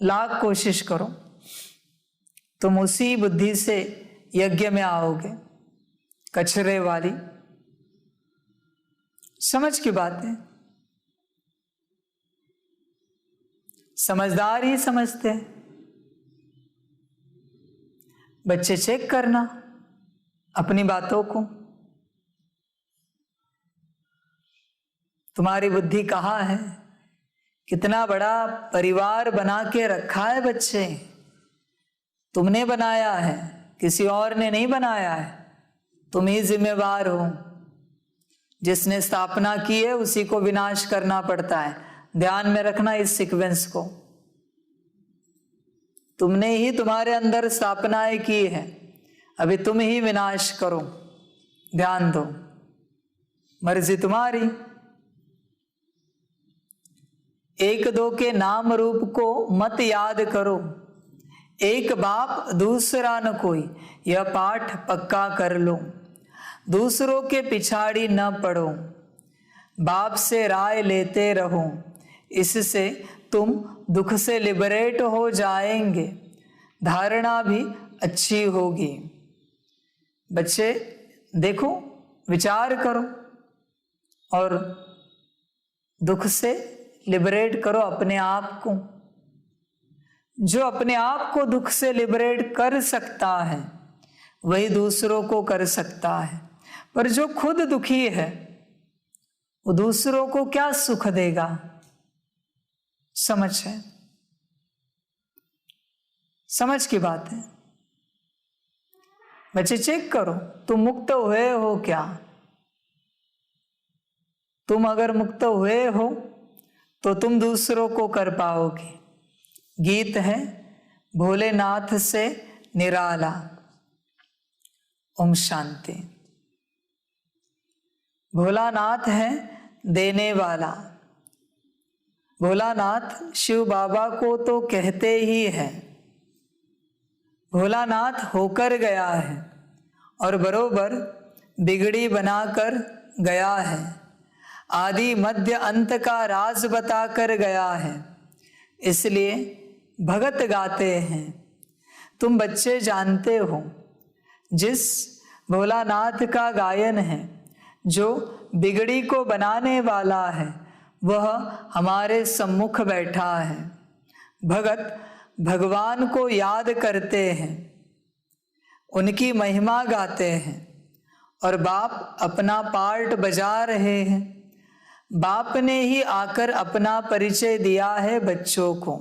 लाख कोशिश करो, तुम उसी बुद्धि से यज्ञ में आओगे। कचरे वाली समझ की बात है, समझदार ही समझते हैं। बच्चे चेक करना अपनी बातों को, तुम्हारी बुद्धि कहाँ है, कितना बड़ा परिवार बना के रखा है। बच्चे तुमने बनाया है, किसी और ने नहीं बनाया है, तुम ही जिम्मेवार हो। जिसने स्थापना की है उसी को विनाश करना पड़ता है। ध्यान में रखना इस सीक्वेंस को, तुमने ही तुम्हारे अंदर स्थापनाएं की है, अभी तुम ही विनाश करो। ध्यान दो, मर्जी तुम्हारी। एक दो के नाम रूप को मत याद करो, एक बाप दूसरा न कोई, यह पाठ पक्का कर लो। दूसरों के पिछाड़ी न पड़ो, बाप से राय लेते रहो, इससे तुम दुख से लिबरेट हो जाएंगे, धारणा भी अच्छी होगी। बच्चे देखो, विचार करो और दुख से लिबरेट करो अपने आप को। जो अपने आप को दुख से लिबरेट कर सकता है वही दूसरों को कर सकता है, पर जो खुद दुखी है वो दूसरों को क्या सुख देगा। समझ है, समझ की बात है। बच्चे चेक करो, तुम मुक्त हुए हो क्या? तुम अगर मुक्त हुए हो तो तुम दूसरों को कर पाओगे। गीत है भोलेनाथ से निराला। ओम शांति। भोलानाथ है देने वाला। भोलानाथ शिव बाबा को तो कहते ही है। भोलानाथ होकर गया है और बरोबर बिगड़ी बनाकर गया है। आदि मध्य अंत का राज बताकर गया है, इसलिए भगत गाते हैं। तुम बच्चे जानते हो, जिस भोलानाथ का गायन है, जो बिगड़ी को बनाने वाला है, वह हमारे सम्मुख बैठा है। भगत भगवान को याद करते हैं, उनकी महिमा गाते हैं और बाप अपना पार्ट बजा रहे हैं। बाप ने ही आकर अपना परिचय दिया है बच्चों को।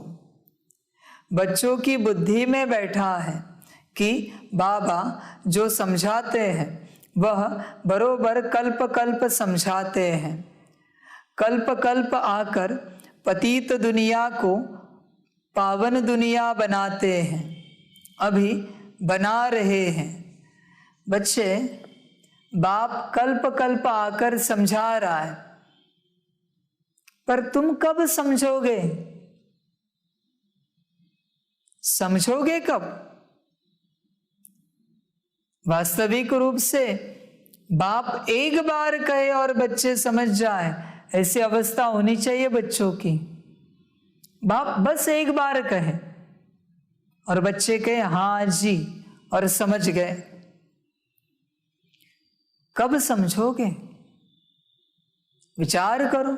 बच्चों की बुद्धि में बैठा है कि बाबा जो समझाते हैं वह बरोबर कल्प कल्प समझाते हैं। कल्प कल्प आकर पतित दुनिया को पावन दुनिया बनाते हैं, अभी बना रहे हैं। बच्चे, बाप कल्प कल्प आकर समझा रहा है, पर तुम कब समझोगे? समझोगे कब? वास्तविक रूप से बाप एक बार कहे और बच्चे समझ जाए, ऐसी अवस्था होनी चाहिए बच्चों की। बाप बस एक बार कहे और बच्चे कहे हाँ जी और समझ गए। कब समझोगे? विचार करो।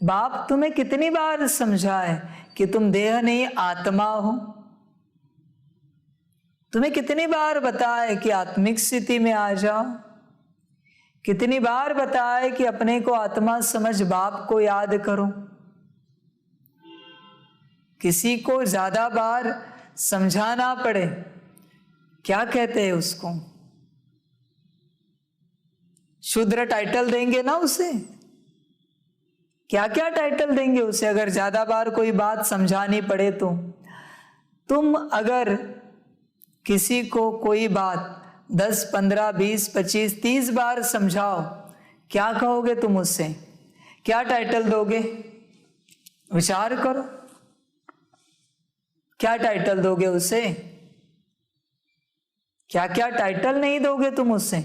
बाप तुम्हें कितनी बार समझाए कि तुम देह नहीं आत्मा हो। तुम्हें कितनी बार बताए कि आत्मिक स्थिति में आ जाओ। कितनी बार बताए कि अपने को आत्मा समझ बाप को याद करो। किसी को ज्यादा बार समझाना पड़े, क्या कहते हैं उसको? शूद्र टाइटल देंगे ना उसे? क्या क्या टाइटल देंगे उसे अगर ज्यादा बार कोई बात समझानी पड़े तो? तुम अगर किसी को कोई बात 10, 15, 20, 25, 30 बार समझाओ, क्या कहोगे तुम उससे? क्या टाइटल दोगे? विचार करो, क्या टाइटल दोगे उसे? क्या क्या टाइटल नहीं दोगे तुम उससे?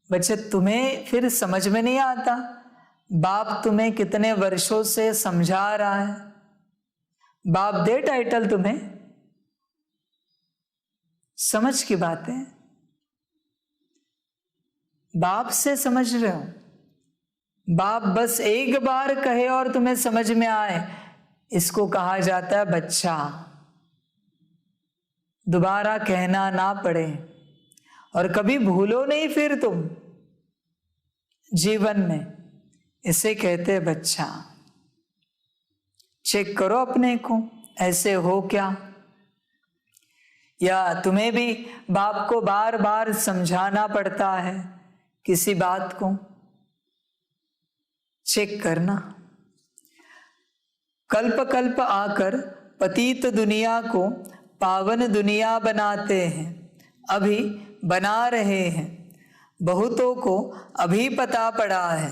बच्चे, तुम्हें फिर समझ में नहीं आता, बाप तुम्हें कितने वर्षों से समझा रहा है, बाप दे टाइटल तुम्हें। समझ की बात है, बाप से समझ रहे हो, बाप बस एक बार कहे और तुम्हें समझ में आए, इसको कहा जाता है बच्चा। दोबारा कहना ना पड़े और कभी भूलो नहीं फिर तुम जीवन में, इसे कहते हैं बच्चा। चेक करो अपने को, ऐसे हो क्या? या तुम्हें भी बाप को बार बार समझाना पड़ता है किसी बात को? चेक करना। कल्प कल्प आकर पतित दुनिया को पावन दुनिया बनाते हैं, अभी बना रहे हैं। बहुतों को अभी पता पड़ा है,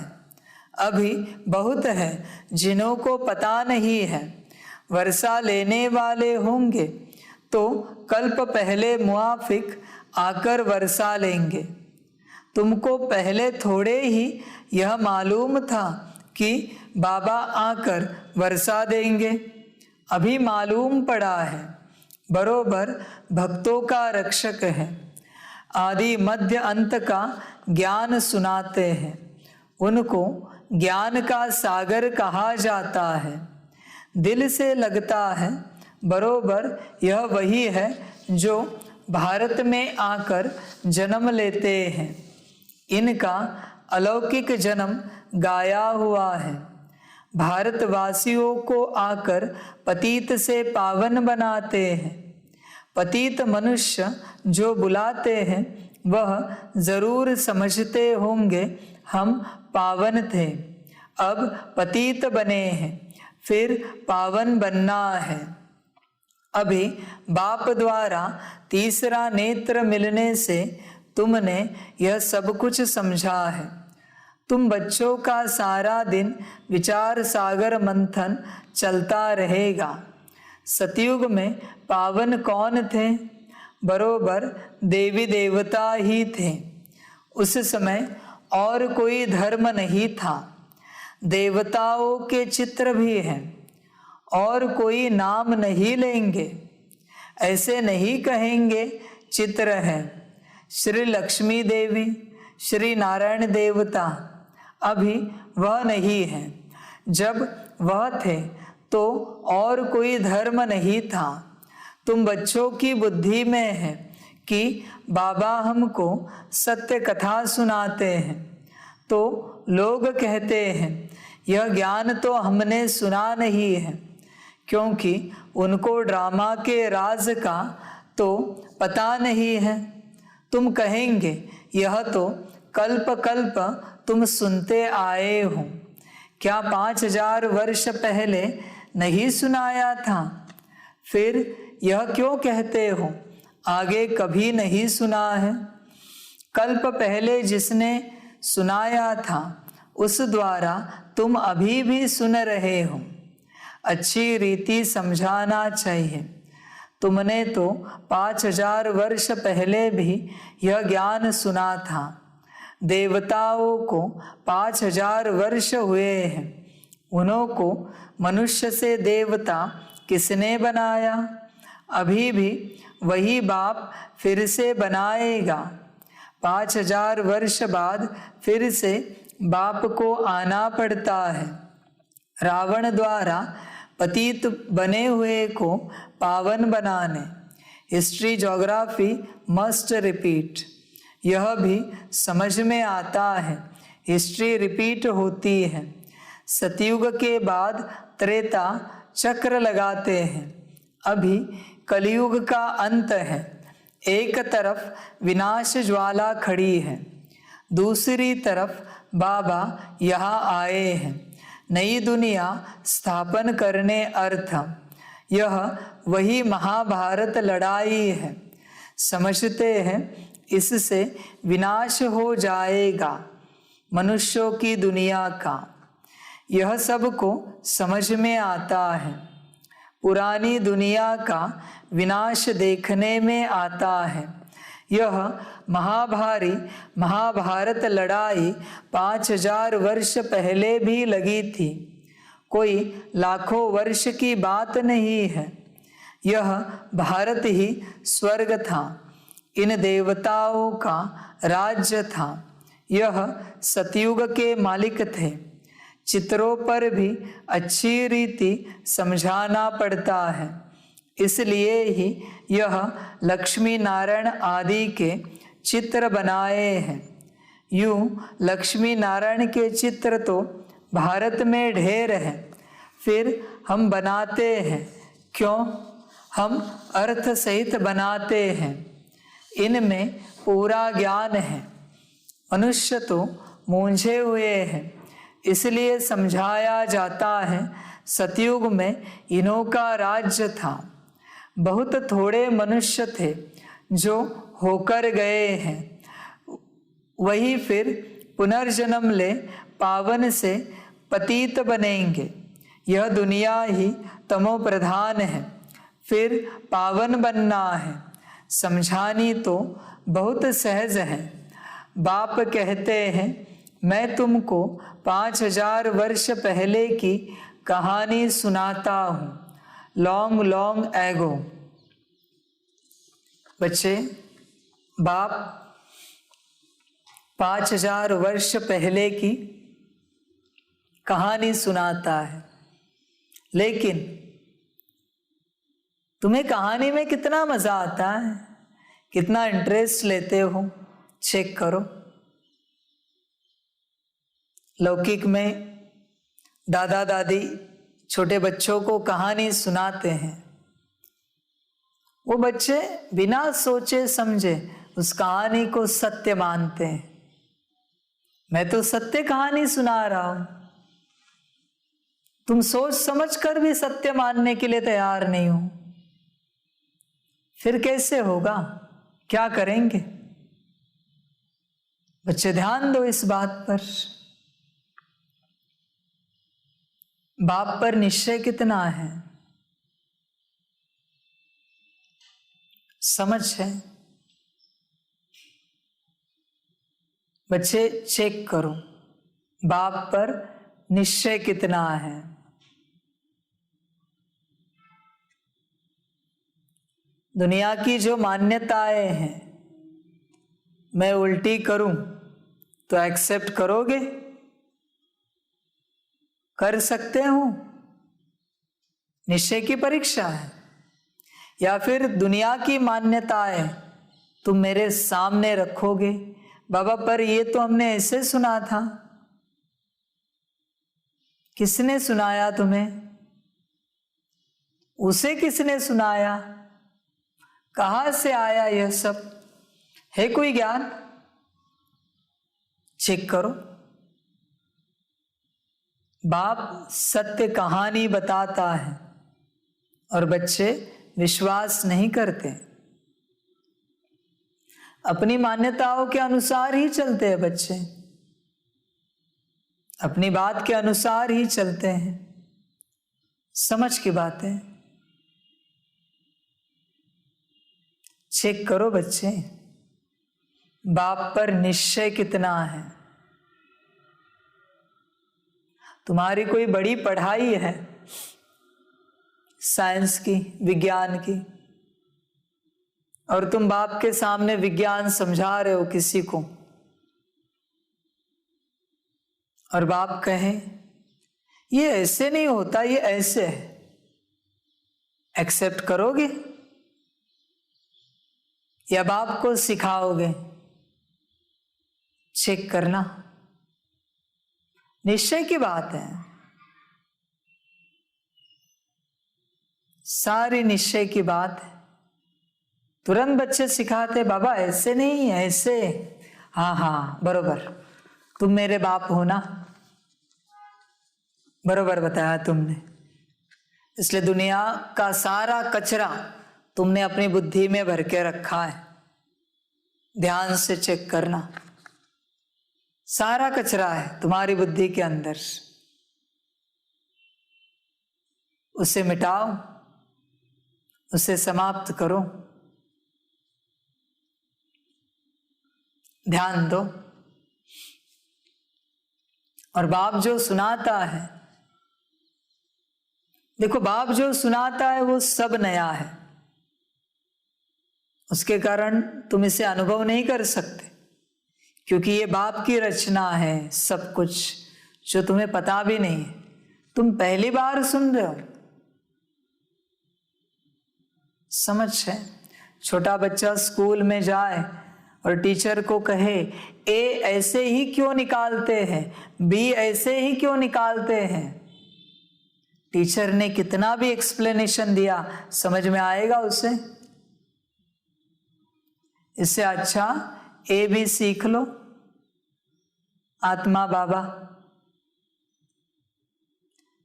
अभी बहुत है जिन्हों को पता नहीं है। वर्षा लेने वाले होंगे तो कल्प पहले मुआफिक आकर वर्षा लेंगे। तुमको पहले थोड़े ही यह मालूम था कि बाबा आकर वर्षा देंगे, अभी मालूम पड़ा है। बरोबर भक्तों का रक्षक है, आदि मध्य अंत का ज्ञान सुनाते हैं। उनको ज्ञान का सागर कहा जाता है। दिल से लगता है बरोबर यह वही है जो भारत में आकर जन्म लेते हैं। इनका अलौकिक जन्म गाया हुआ है। भारतवासियों को आकर पतित से पावन बनाते हैं। पतित मनुष्य जो बुलाते हैं वह जरूर समझते होंगे हम पावन थे, अब पतित बने हैं, फिर पावन बनना है। अभी बाप द्वारा तीसरा नेत्र मिलने से तुमने यह सब कुछ समझा है। तुम बच्चों का सारा दिन विचार सागर मंथन चलता रहेगा। सतयुग में पावन कौन थे? बरोबर देवी देवता ही थे। उस समय और कोई धर्म नहीं था। देवताओं के चित्र भी हैं और कोई नाम नहीं लेंगे, ऐसे नहीं कहेंगे चित्र है। श्री लक्ष्मी देवी, श्री नारायण देवता, अभी वह नहीं है। जब वह थे तो और कोई धर्म नहीं था। तुम बच्चों की बुद्धि में है कि बाबा हमको सत्य कथा सुनाते हैं, तो लोग कहते हैं यह ज्ञान तो हमने सुना नहीं है, क्योंकि उनको ड्रामा के राज का तो पता नहीं है। तुम कहेंगे यह तो कल्प कल्प तुम सुनते आए हो, क्या 5000 वर्ष पहले नहीं सुनाया था? फिर यह क्यों कहते हो आगे कभी नहीं सुना है? कल्प पहले जिसने सुनाया था उस द्वारा तुम अभी भी सुन रहे हो। अच्छी रीति समझाना चाहिए। तुमने तो 5000 वर्ष पहले भी यह ज्ञान सुना था। देवताओं को 5000 वर्ष हुए हैं। उन्हों को मनुष्य से देवता किसने बनाया? अभी भी वही बाप फिर से बनाएगा। 5000 वर्ष बाद फिर से बाप को आना पड़ता है। रावण द्वारा पतित बने हुए को पावन बनाने। History geography must repeat. यह भी समझ में आता है, हिस्ट्री रिपीट होती है। सतयुग के बाद त्रेता चक्र लगाते हैं। अभी कलयुग का अंत है। एक तरफ विनाश ज्वाला खड़ी है, दूसरी तरफ बाबा यहाँ आए हैं नई दुनिया स्थापन करने अर्थ। यह वही महाभारत लड़ाई है। समझते हैं इससे विनाश हो जाएगा मनुष्यों की दुनिया का। यह सबको समझ में आता है। पुरानी दुनिया का विनाश देखने में आता है। यह महाभारत लड़ाई 5000 वर्ष पहले भी लगी थी। कोई लाखों वर्ष की बात नहीं है। यह भारत ही स्वर्ग था। इन देवताओं का राज्य था। यह सतयुग के मालिक थे। चित्रों पर भी अच्छी रीति समझाना पड़ता है। इसलिए ही यह लक्ष्मी नारायण आदि के चित्र बनाए हैं। यूं लक्ष्मी नारायण के चित्र तो भारत में ढेर हैं, फिर हम बनाते हैं क्यों? हम अर्थ सहित बनाते हैं। इनमें पूरा ज्ञान है। मनुष्य तो मूंझे हुए हैं, इसलिए समझाया जाता है सतयुग में इन्हों का राज्य था। बहुत थोड़े मनुष्य थे जो होकर गए हैं, वही फिर पुनर्जन्म ले पावन से पतित बनेंगे। यह दुनिया ही तमो प्रधान है, फिर पावन बनना है। समझानी तो बहुत सहज है। बाप कहते हैं मैं तुमको 5000 वर्ष पहले की कहानी सुनाता हूँ। Long long ago. बच्चे, बाप 5000 वर्ष पहले की कहानी सुनाता है, लेकिन तुम्हें कहानी में कितना मजा आता है, कितना इंटरेस्ट लेते हो, चेक करो। लौकिक में दादा दादी छोटे बच्चों को कहानी सुनाते हैं। वो बच्चे बिना सोचे समझे उस कहानी को सत्य मानते हैं। मैं तो सत्य कहानी सुना रहा हूं, तुम सोच समझ कर भी सत्य मानने के लिए तैयार नहीं हो, फिर कैसे होगा? क्या करेंगे? बच्चे ध्यान दो इस बात पर। बाप पर निश्चय कितना है, समझ है? बच्चे चेक करो, बाप पर निश्चय कितना है। दुनिया की जो मान्यताएं हैं, मैं उल्टी करूं तो एक्सेप्ट करोगे? कर सकते हो? निश्चय की परीक्षा है। या फिर दुनिया की मान्यताएं तुम मेरे सामने रखोगे, बाबा पर ये तो हमने ऐसे सुना था। किसने सुनाया तुम्हें? उसे किसने सुनाया? कहां से आया यह सब? है कोई ज्ञान? चेक करो। बाप सत्य कहानी बताता है और बच्चे विश्वास नहीं करते, अपनी मान्यताओं के अनुसार ही चलते हैं। बच्चे अपनी बात के अनुसार ही चलते हैं। समझ की बात है। चेक करो बच्चे, बाप पर निश्चय कितना है। तुम्हारी कोई बड़ी पढ़ाई है, साइंस की, विज्ञान की, और तुम बाप के सामने विज्ञान समझा रहे हो किसी को, और बाप कहे ये ऐसे नहीं होता, ये ऐसे है, एक्सेप्ट करोगे या बाप को सिखाओगे? चेक करना। निश्चय की बात है। सारी निश्चय की बात है। तुरंत बच्चे सिखाते, बाबा ऐसे नहीं, ऐसे। हाँ हाँ बरोबर, तुम मेरे बाप हो ना, बरोबर बताया तुमने। इसलिए दुनिया का सारा कचरा तुमने अपनी बुद्धि में भर के रखा है। ध्यान से चेक करना, सारा कचरा है तुम्हारी बुद्धि के अंदर। उसे मिटाओ, उसे समाप्त करो, ध्यान दो। और बाप जो सुनाता है, देखो बाप जो सुनाता है वो सब नया है, उसके कारण तुम इसे अनुभव नहीं कर सकते, क्योंकि ये बाप की रचना है। सब कुछ जो तुम्हें पता भी नहीं है, तुम पहली बार सुन रहे हो। समझ है? छोटा बच्चा स्कूल में जाए और टीचर को कहे ए ऐसे ही क्यों निकालते हैं, बी ऐसे ही क्यों निकालते हैं, टीचर ने कितना भी एक्सप्लेनेशन दिया, समझ में आएगा उसे? इससे अच्छा ए भी सीख लो, आत्मा बाबा।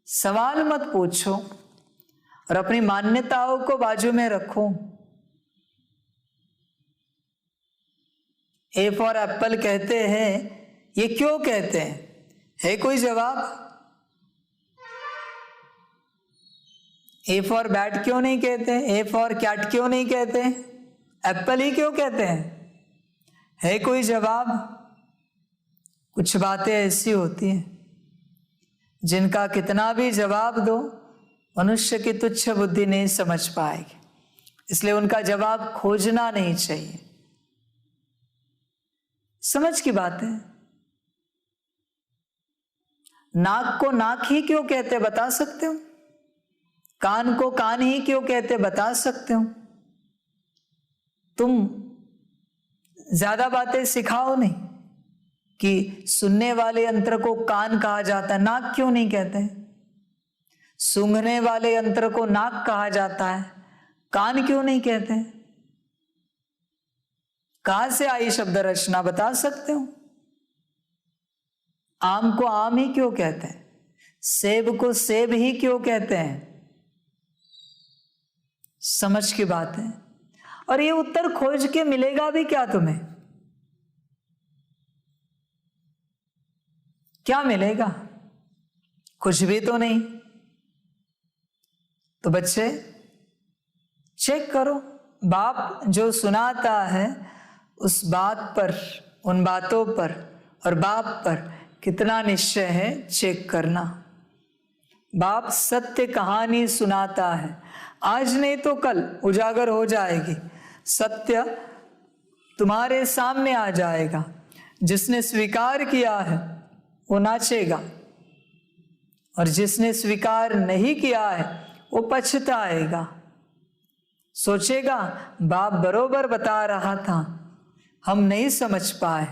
सवाल मत पूछो और अपनी मान्यताओं को बाजू में रखो। ए फॉर एप्पल कहते हैं, ये क्यों कहते हैं? है कोई जवाब? ए फॉर बैट क्यों नहीं कहते? ए फॉर कैट क्यों नहीं कहते? एप्पल ही क्यों कहते हैं? है कोई जवाब? कुछ बातें ऐसी होती हैं जिनका कितना भी जवाब दो, मनुष्य की तुच्छ बुद्धि नहीं समझ पाएगी। इसलिए उनका जवाब खोजना नहीं चाहिए। समझ की बात है। नाक को नाक ही क्यों कहते, बता सकते हो? कान को कान ही क्यों कहते, बता सकते हो? तुम ज्यादा बातें सिखाओ नहीं कि सुनने वाले यंत्र को कान कहा जाता है, नाक क्यों नहीं कहते? सूंघने वाले यंत्र को नाक कहा जाता है, कान क्यों नहीं कहते? कहां से आई शब्द रचना, बता सकते हो? आम को आम ही क्यों कहते हैं? सेब को सेब ही क्यों कहते हैं? समझ की बात है। और ये उत्तर खोज के मिलेगा भी क्या तुम्हें? क्या मिलेगा? कुछ भी तो नहीं। तो बच्चे चेक करो, बाप जो सुनाता है उस बात पर, उन बातों पर और बाप पर कितना निश्चय है, चेक करना। बाप सत्य कहानी सुनाता है, आज नहीं तो कल उजागर हो जाएगी, सत्य तुम्हारे सामने आ जाएगा। जिसने स्वीकार किया है वो नाचेगा, और जिसने स्वीकार नहीं किया है वो पछताएगा। सोचेगा बाप बरोबर बता रहा था, हम नहीं समझ पाए।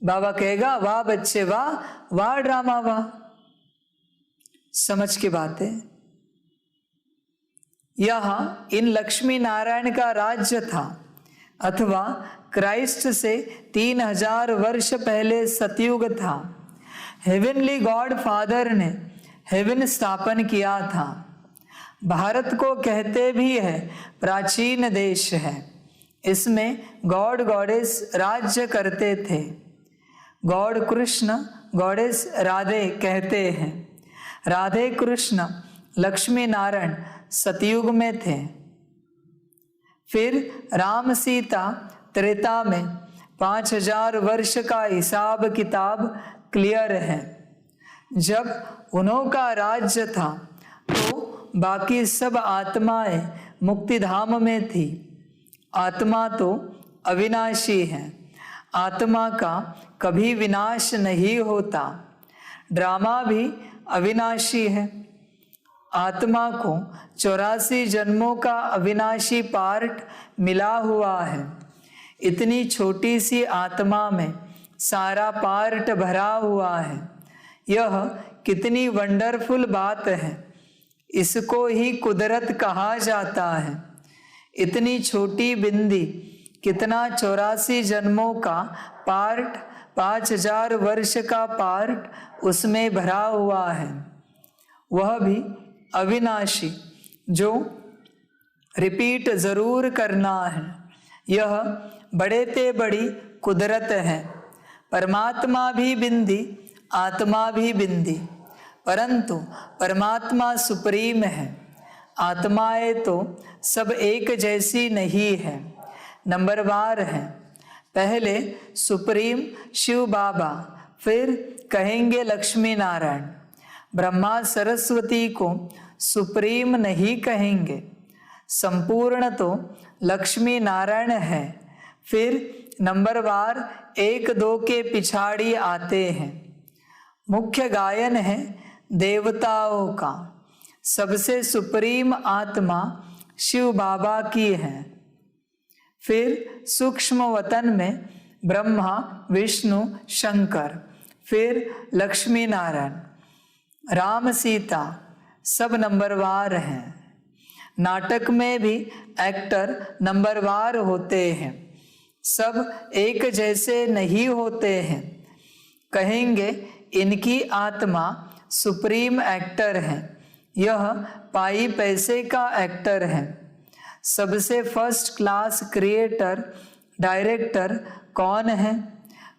बाबा कहेगा वाह बच्चे वाह, वाह ड्रामा वाह। समझ की बात है। यह इन लक्ष्मी नारायण का राज्य था, अथवा क्राइस्ट से 3000 वर्ष पहले सतयुग था। हेवनली गॉड फादर ने हेवन स्थापन किया था। भारत को कहते भी है प्राचीन देश है। इसमें गॉड गॉडेस राज्य करते थे। गॉड कृष्ण गॉडेस राधे कहते हैं। राधे कृष्ण लक्ष्मी नारायण सतयुग में थे। फिर राम सीता त्रेता में 5000 वर्ष का हिसाब किताब क्लियर है। जब उन्हों का राज्य था तो बाकी सब आत्माएं मुक्तिधाम में थी। आत्मा तो अविनाशी है, आत्मा का कभी विनाश नहीं होता। ड्रामा भी अविनाशी है। आत्मा को 84 जन्मों का अविनाशी पार्ट मिला हुआ है। इतनी छोटी सी आत्मा में सारा पार्ट भरा हुआ है। यह कितनी वंडरफुल बात है। इसको ही कुदरत कहा जाता है। इतनी छोटी बिंदी कितना 84 जन्मों का पार्ट, 5000 वर्ष का पार्ट उसमें भरा हुआ है, वह भी अविनाशी, जो रिपीट जरूर करना है। यह बड़े ते बड़ी कुदरत है। परमात्मा भी बिंदी, आत्मा भी बिंदी, परंतु परमात्मा सुप्रीम है। आत्माएं तो सब एक जैसी नहीं है, नंबरवार है। पहले सुप्रीम शिव बाबा, फिर कहेंगे लक्ष्मी नारायण। ब्रह्मा सरस्वती को सुप्रीम नहीं कहेंगे, संपूर्ण तो लक्ष्मी नारायण है, फिर नंबरवार 1-2 के पिछाड़ी आते हैं। मुख्य गायन है देवताओं का। सबसे सुप्रीम आत्मा शिव बाबा की है, फिर सूक्ष्म वतन में ब्रह्मा, विष्णु, शंकर, फिर लक्ष्मी नारायण, राम, सीता सब नंबरवार हैं। नाटक में भी एक्टर नंबरवार होते हैं, सब एक जैसे नहीं होते हैं। कहेंगे इनकी आत्मा सुप्रीम एक्टर है, यह पाई पैसे का एक्टर है। सबसे फर्स्ट क्लास क्रिएटर, डायरेक्टर कौन है?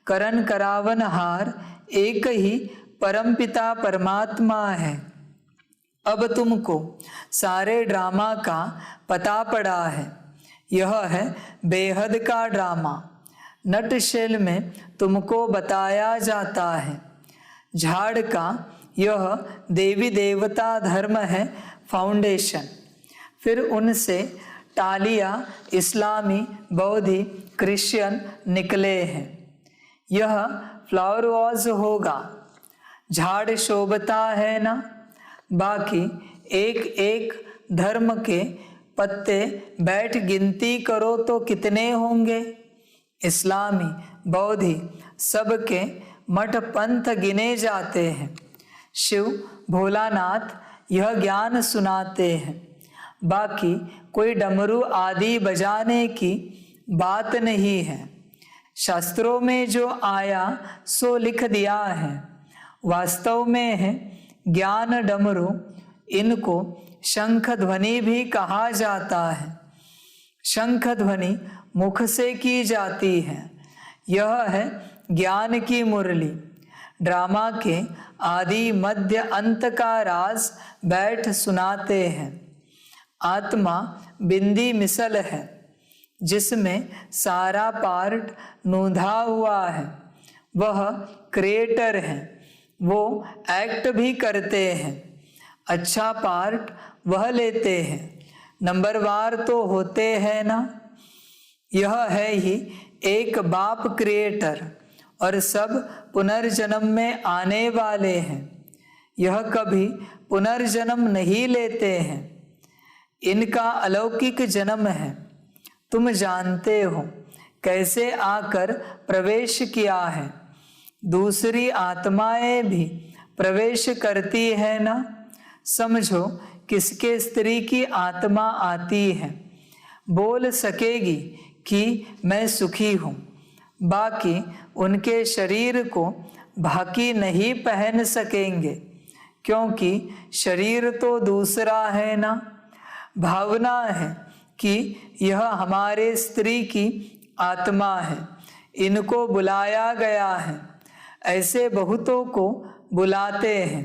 करण करावनहार एक ही परमपिता परमात्मा है। अब तुमको सारे ड्रामा का पता पड़ा है। यह है बेहद का ड्रामा। नटशेल में तुमको बताया जाता है। झाड़ का यह देवी देवता धर्म है फाउंडेशन, फिर उनसे टालिया इस्लामी, बौद्धि, क्रिश्चियन निकले हैं। यह फ्लावर वॉज होगा। झाड़ शोभता है ना, बाकी एक एक धर्म के पत्ते बैठ गिनती करो तो कितने होंगे? इस्लामी, बौद्धि सबके मठ पंथ गिने जाते हैं। शिव भोलानाथ यह ज्ञान सुनाते हैं। बाकी कोई डमरू आदि बजाने की बात नहीं है। शास्त्रों में जो आया सो लिख दिया है। वास्तव में है ज्ञान डमरू। इनको शंख ध्वनि भी कहा जाता है। शंख ध्वनि मुख से की जाती है। यह है ज्ञान की मुरली। ड्रामा के आदि मध्य अंत का राज बैठ सुनाते हैं। आत्मा बिंदी मिसल है, जिसमें सारा पार्ट नूंधा हुआ है। वह क्रिएटर है, वो एक्ट भी करते हैं। अच्छा पार्ट वह लेते हैं, नंबरवार तो होते हैं ना। यह है ही एक बाप क्रिएटर और सब पुनर्जन्म में आने वाले हैं। यह कभी पुनर्जन्म नहीं लेते हैं। इनका अलौकिक जन्म है। तुम जानते हो कैसे आकर प्रवेश किया है। दूसरी आत्माएं भी प्रवेश करती है ना। समझो किसके स्त्री की आत्मा आती है, बोल सकेगी कि मैं सुखी हूँ, बाकी उनके शरीर को भाकी नहीं पहन सकेंगे, क्योंकि शरीर तो दूसरा है ना। भावना है कि यह हमारे स्त्री की आत्मा है, इनको बुलाया गया है। ऐसे बहुतों को बुलाते हैं।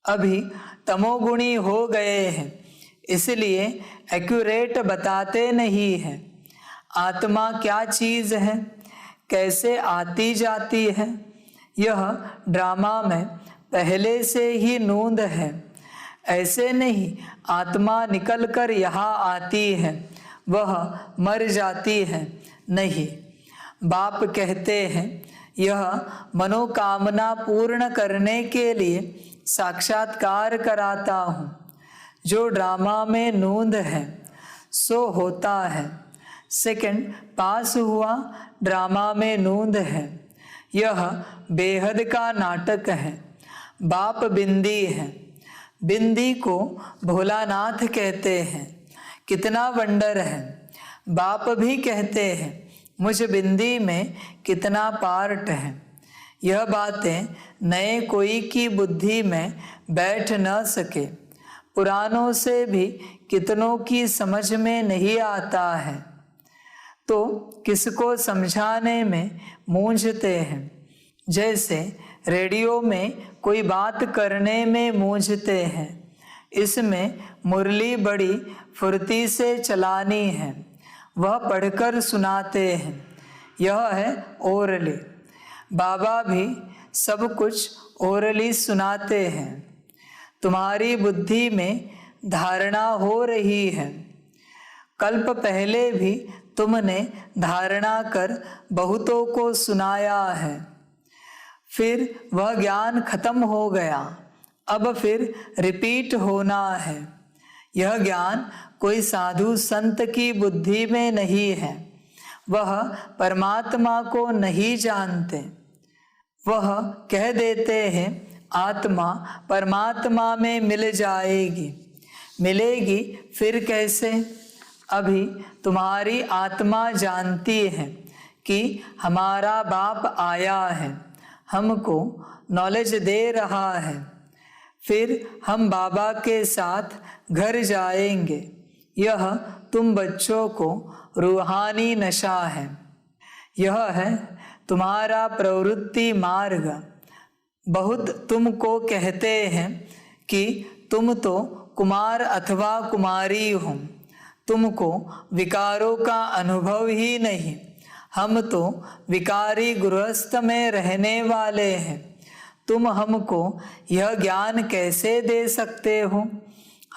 अभी तमोगुणी हो गए हैं, इसलिए एक्यूरेट बताते नहीं हैं। आत्मा क्या चीज़ है, कैसे आती जाती है, यह ड्रामा में पहले से ही नूंद है। ऐसे नहीं आत्मा निकलकर यहाँ आती है, वह मर जाती है, नहीं। बाप कहते हैं यह मनोकामना पूर्ण करने के लिए साक्षात्कार कराता हूँ। जो ड्रामा में नूंद है सो होता है। सेकंड पास हुआ, ड्रामा में नूंद है। यह बेहद का नाटक है। बाप बिंदी है। बिंदी को भोलानाथ कहते हैं, कितना वंडर है। बाप भी कहते हैं, मुझ बिंदी में कितना पार्ट है। यह बातें नए कोई की बुद्धि में बैठ न सके, पुरानों से भी कितनों की समझ में नहीं आता है, तो किसको समझाने में मूंझते हैं। जैसे रेडियो में कोई बात करने में मूंझते हैं, इसमें मुरली बड़ी फुर्ती से चलानी है, वह पढ़कर सुनाते हैं। यह है ओरली। बाबा भी सब कुछ ओरली सुनाते हैं। तुम्हारी बुद्धि में धारणा हो रही है। कल्प पहले भी तुमने धारणा कर बहुतों को सुनाया है, फिर वह ज्ञान खत्म हो गया, अब फिर रिपीट होना है। यह ज्ञान कोई साधु संत की बुद्धि में नहीं है, वह परमात्मा को नहीं जानते। वह कह देते हैं आत्मा परमात्मा में मिल जाएगी। मिलेगी फिर कैसे? अभी तुम्हारी आत्मा जानती है कि हमारा बाप आया है, हमको नॉलेज दे रहा है, फिर हम बाबा के साथ घर जाएंगे। यह तुम बच्चों को रूहानी नशा है। यह है तुम्हारा प्रवृत्ति मार्ग। बहुत तुमको कहते हैं कि तुम तो कुमार अथवा कुमारी हो, तुमको विकारों का अनुभव ही नहीं। हम तो विकारी गृहस्थ में रहने वाले हैं, तुम हमको यह ज्ञान कैसे दे सकते हो?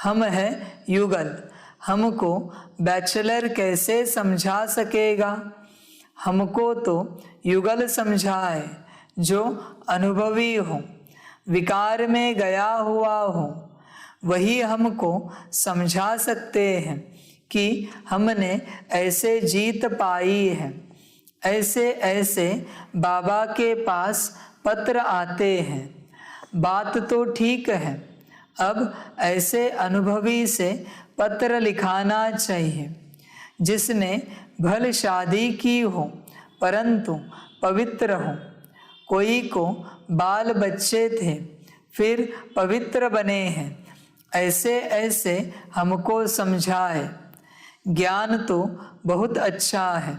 हम है युगल, हमको बैचलर कैसे समझा सकेगा? हमको तो युगल समझाए जो अनुभवी हो, विकार में गया हुआ हो, वही हमको समझा सकते हैं कि हमने ऐसे जीत पाई है। ऐसे ऐसे बाबा के पास पत्र आते हैं। बात तो ठीक है, अब ऐसे अनुभवी से पत्र लिखाना चाहिए जिसने भले शादी की हो परंतु पवित्र हो। कोई को बाल बच्चे थे फिर पवित्र बने हैं, ऐसे ऐसे हमको समझाए। ज्ञान तो बहुत अच्छा है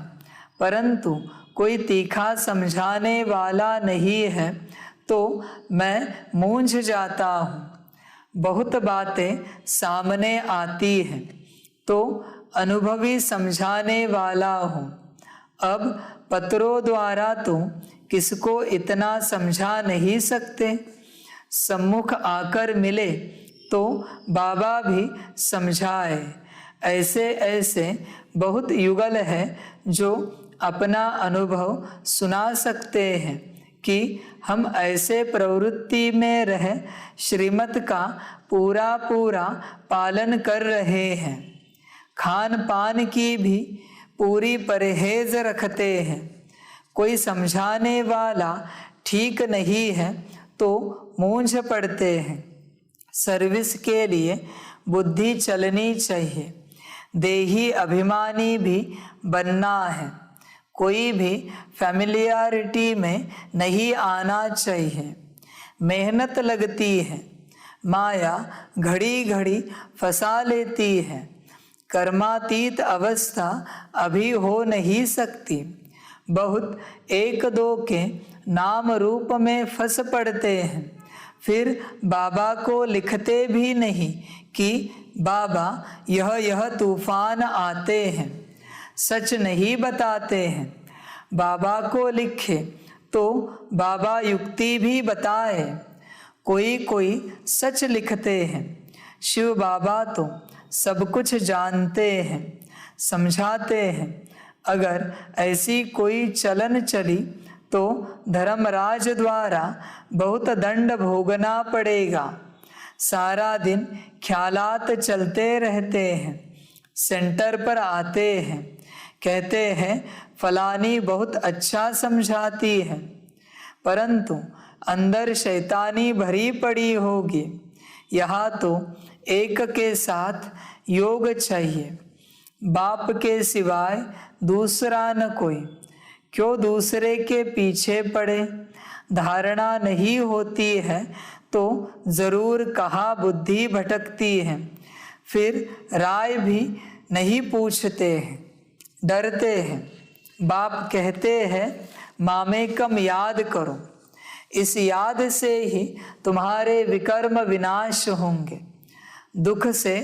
परंतु कोई तीखा समझाने वाला नहीं है तो मैं मूंझ जाता हूँ। बहुत बातें सामने आती हैं तो अनुभवी समझाने वाला हूँ। अब पत्रों द्वारा तो किसको इतना समझा नहीं सकते, सम्मुख आकर मिले तो बाबा भी समझाए। ऐसे ऐसे बहुत युगल है जो अपना अनुभव सुना सकते हैं कि हम ऐसे प्रवृत्ति में रह श्रीमत का पूरा पूरा पालन कर रहे हैं, खान पान की भी पूरी परहेज रखते हैं। कोई समझाने वाला ठीक नहीं है तो मूंझ पड़ते हैं। सर्विस के लिए बुद्धि चलनी चाहिए, देही अभिमानी भी बनना है। कोई भी फैमिलियरिटी में नहीं आना चाहिए। मेहनत लगती है, माया घड़ी घड़ी फंसा लेती है। कर्मातीत अवस्था अभी हो नहीं सकती। बहुत एक दो के नाम रूप में फंस पड़ते हैं, फिर बाबा को लिखते भी नहीं कि बाबा यह तूफान आते हैं, सच नहीं बताते हैं। बाबा को लिखे तो बाबा युक्ति भी बताए। कोई कोई सच लिखते हैं, शिव बाबा तो सब कुछ जानते हैं, समझाते हैं। अगर ऐसी कोई चलन चली तो धर्मराज द्वारा बहुत दंड भोगना पड़ेगा। सारा दिन ख्यालात चलते रहते हैं, सेंटर पर आते हैं, कहते हैं फलानी बहुत अच्छा समझाती है, परंतु अंदर शैतानी भरी पड़ी होगी। यहाँ तो एक के साथ योग चाहिए, बाप के सिवाय दूसरा न कोई। क्यों दूसरे के पीछे पड़े, धारणा नहीं होती है तो जरूर कहाँ बुद्धि भटकती है। फिर राय भी नहीं पूछते हैं, डरते हैं। बाप कहते हैं मामेकम याद करो, इस याद से ही तुम्हारे विकर्म विनाश होंगे, दुख से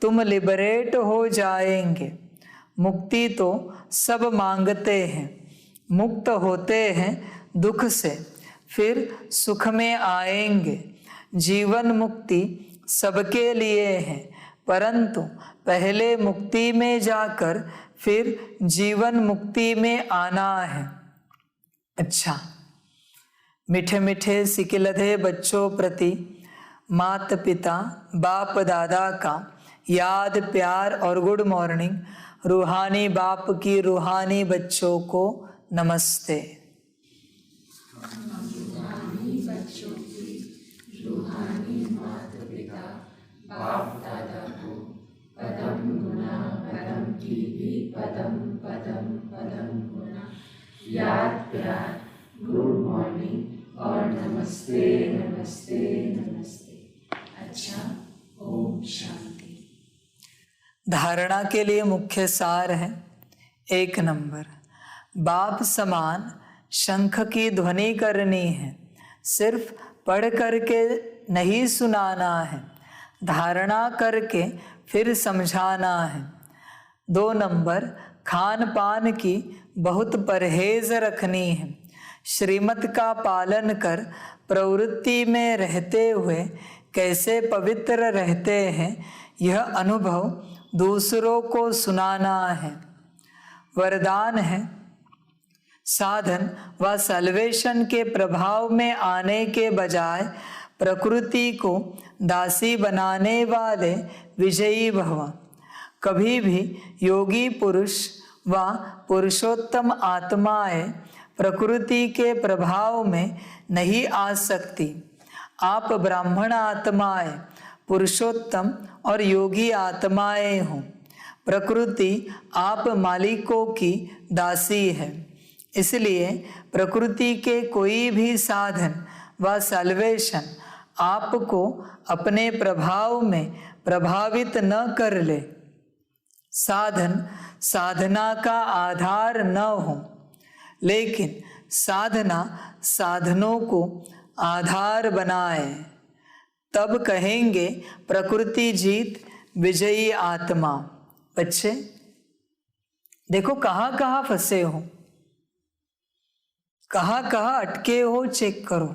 तुम लिबरेट हो जाएंगे। मुक्ति तो सब मांगते हैं, मुक्त होते हैं दुख से, फिर सुख में आएंगे। जीवन मुक्ति सबके लिए है, परंतु पहले मुक्ति में जाकर फिर जीवन मुक्ति में आना है। अच्छा, मीठे मीठे सिकिलधे बच्चों प्रति माता पिता बाप दादा का याद प्यार और गुड मॉर्निंग। रूहानी बाप की रूहानी बच्चों को नमस्ते। रूहानी बच्चों की रूहानी माता पिता बाप दादा को पदम गुना पदम की भी पदम पदम पदम गुना याद प्यार गुड मॉर्निंग और नमस्ते नमस्ते नमस्ते। अच्छा, ओम शांति। धारणा के लिए मुख्य सार है, 1 नंबर, बाप समान शंख की ध्वनि करनी है, सिर्फ पढ़ करके नहीं सुनाना है, धारणा करके फिर समझाना है। 2 नंबर, खान पान की बहुत परहेज रखनी है, श्रीमत का पालन कर प्रवृत्ति में रहते हुए कैसे पवित्र रहते हैं यह अनुभव दूसरों को सुनाना है। वरदान है, साधन व सल्वेशन के प्रभाव में आने के बजाय प्रकृति को दासी बनाने वाले विजयी भव। कभी भी योगी पुरुष व पुरुषोत्तम आत्माएं प्रकृति के प्रभाव में नहीं आ सकती। आप ब्राह्मण आत्माएं पुरुषोत्तम और योगी आत्माएं हो। प्रकृति आप मालिकों की दासी है, इसलिए प्रकृति के कोई भी साधन व सल्वेशन आपको अपने प्रभाव में प्रभावित न कर ले। साधन साधना का आधार न हो, लेकिन साधना साधनों को आधार बनाए, तब कहेंगे प्रकृति जीत विजयी आत्मा। बच्चे देखो कहाँ कहाँ फंसे हो, कहाँ कहाँ अटके हो, चेक करो।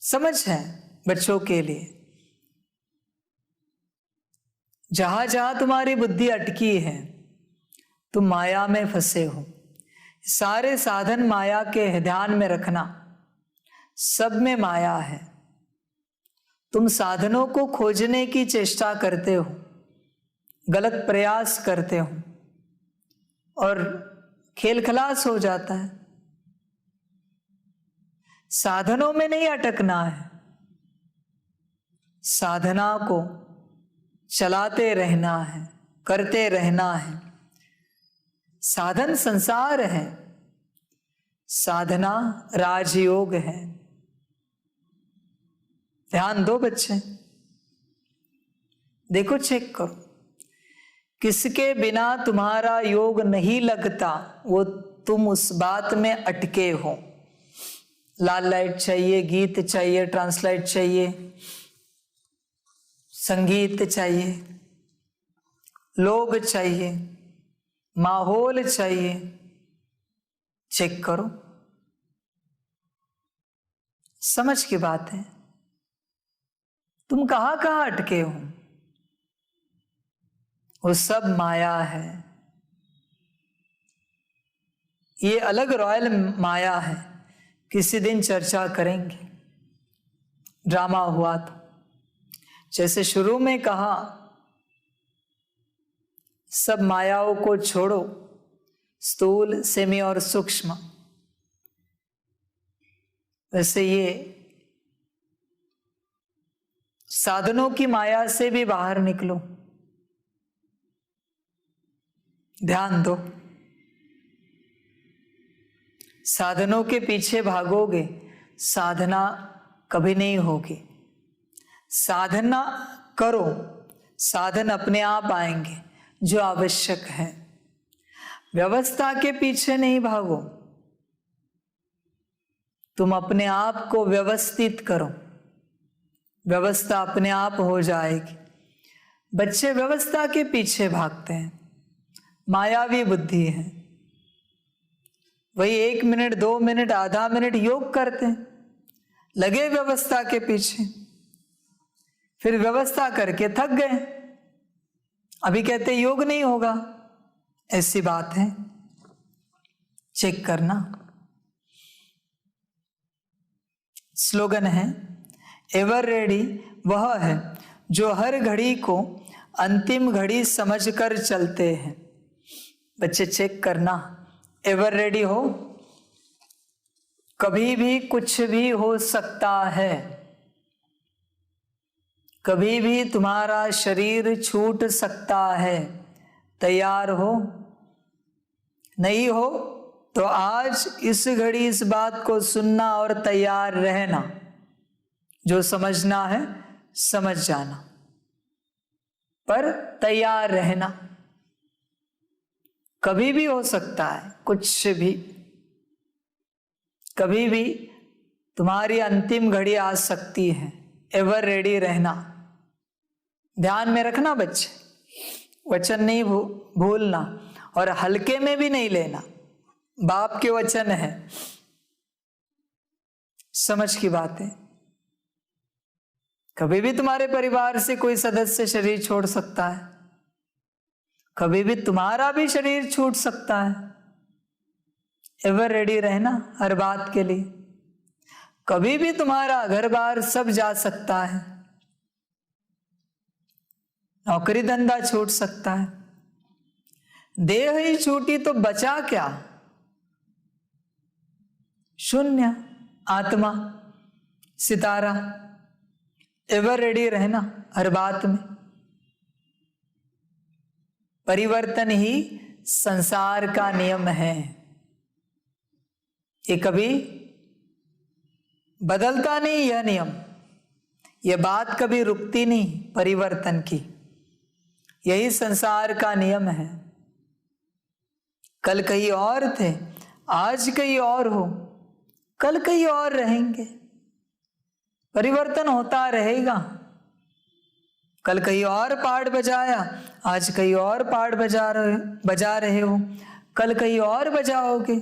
समझ है बच्चों के लिए, जहां जहां तुम्हारी बुद्धि अटकी है तुम माया में फंसे हो। सारे साधन माया के ध्यान में रखना, सब में माया है। तुम साधनों को खोजने की चेष्टा करते हो, गलत प्रयास करते हो और खेल खलास हो जाता है। साधनों में नहीं अटकना है, साधना को चलाते रहना है, करते रहना है। साधन संसार है, साधना राजयोग है। ध्यान दो बच्चे, देखो चेक करो, किसके बिना तुम्हारा योग नहीं लगता वो तुम उस बात में अटके हो। लाल लाइट चाहिए, गीत चाहिए, ट्रांसलाइट चाहिए, संगीत चाहिए, लोग चाहिए, माहौल चाहिए। चेक करो, समझ की बात है। तुम कहाँ कहाँ अटके हो, वो सब माया है। ये अलग रॉयल माया है, किसी दिन चर्चा करेंगे। ड्रामा हुआ तो जैसे शुरू में कहा, सब मायाओं को छोड़ो, स्थूल, सेमी और सूक्ष्म। वैसे ये साधनों की माया से भी बाहर निकलो, ध्यान दो। साधनों के पीछे भागोगे, साधना कभी नहीं होगी। साधना करो, साधन अपने आप आएंगे जो आवश्यक है। व्यवस्था के पीछे नहीं भागो, तुम अपने आप को व्यवस्थित करो, व्यवस्था अपने आप हो जाएगी। बच्चे व्यवस्था के पीछे भागते हैं, मायावी बुद्धि है। वही 1 मिनट 2 मिनट आधा मिनट योग करते हैं, लगे व्यवस्था के पीछे, फिर व्यवस्था करके थक गए, अभी कहते योग नहीं होगा। ऐसी बात है, चेक करना। स्लोगन है, एवर रेडी वह है जो हर घड़ी को अंतिम घड़ी समझकर चलते हैं। बच्चे चेक करना, एवर रेडी हो, कभी भी कुछ भी हो सकता है, कभी भी तुम्हारा शरीर छूट सकता है। तैयार हो? नहीं हो तो आज इस घड़ी इस बात को सुनना और तैयार रहना। जो समझना है समझ जाना, पर तैयार रहना। कभी भी हो सकता है, कुछ भी, कभी भी तुम्हारी अंतिम घड़ी आ सकती है। एवर रेडी रहना, ध्यान में रखना बच्चे, वचन नहीं भूलना और हल्के में भी नहीं लेना। बाप के वचन है, समझ की बात है। कभी भी तुम्हारे परिवार से कोई सदस्य शरीर छोड़ सकता है, कभी भी तुम्हारा भी शरीर छूट सकता है। एवर रेडी रहना हर बात के लिए। कभी भी तुम्हारा घर बार सब जा सकता है, नौकरी धंधा छूट सकता है। देह ही छूटी तो बचा क्या? शून्य, आत्मा, सितारा। एवर रेडी रहना हर बात में। परिवर्तन ही संसार का नियम है, ये कभी बदलता नहीं। यह नियम, यह बात कभी रुकती नहीं परिवर्तन की। यही संसार का नियम है। कल कहीं और थे, आज कहीं और हो, कल कहीं और रहेंगे। परिवर्तन होता रहेगा। कल कहीं और पाठ बजाया, आज कहीं और पाठ बजा रहे हो, कल कहीं और बजाओगे।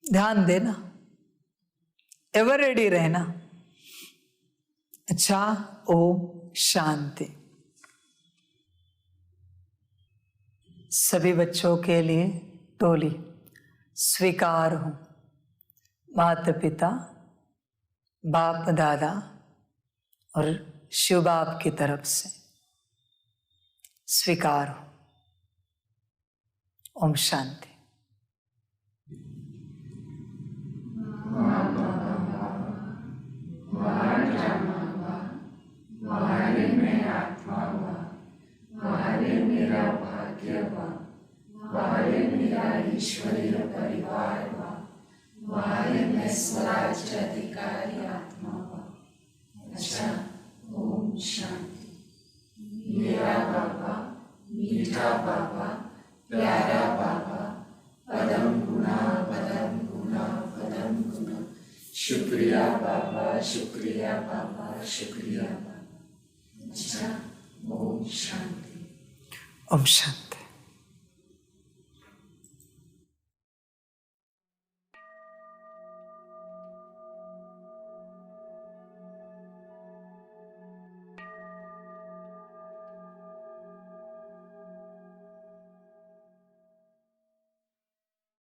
ध्यान देना, एवर रेडी रहना। अच्छा, ओम शांति। सभी बच्चों के लिए टोली स्वीकार हो। माता पिता, बाप दादा और शिव बाप की तरफ से स्वीकार हो। ओम शांति। ईश्वरीय परिवार वा, वाले में स्वराज्य अधिकारी आत्मा वा। अच्छा, ओम शांति। मेरा बाबा, मीठा बाबा, प्यारा बाबा, पदम गुना पदम गुना पदम गुना। शुक्रिया बाबा, शुक्रिया बाबा, शुक्रिया बाबा। अच्छा, ओम शांति। ओम शांति।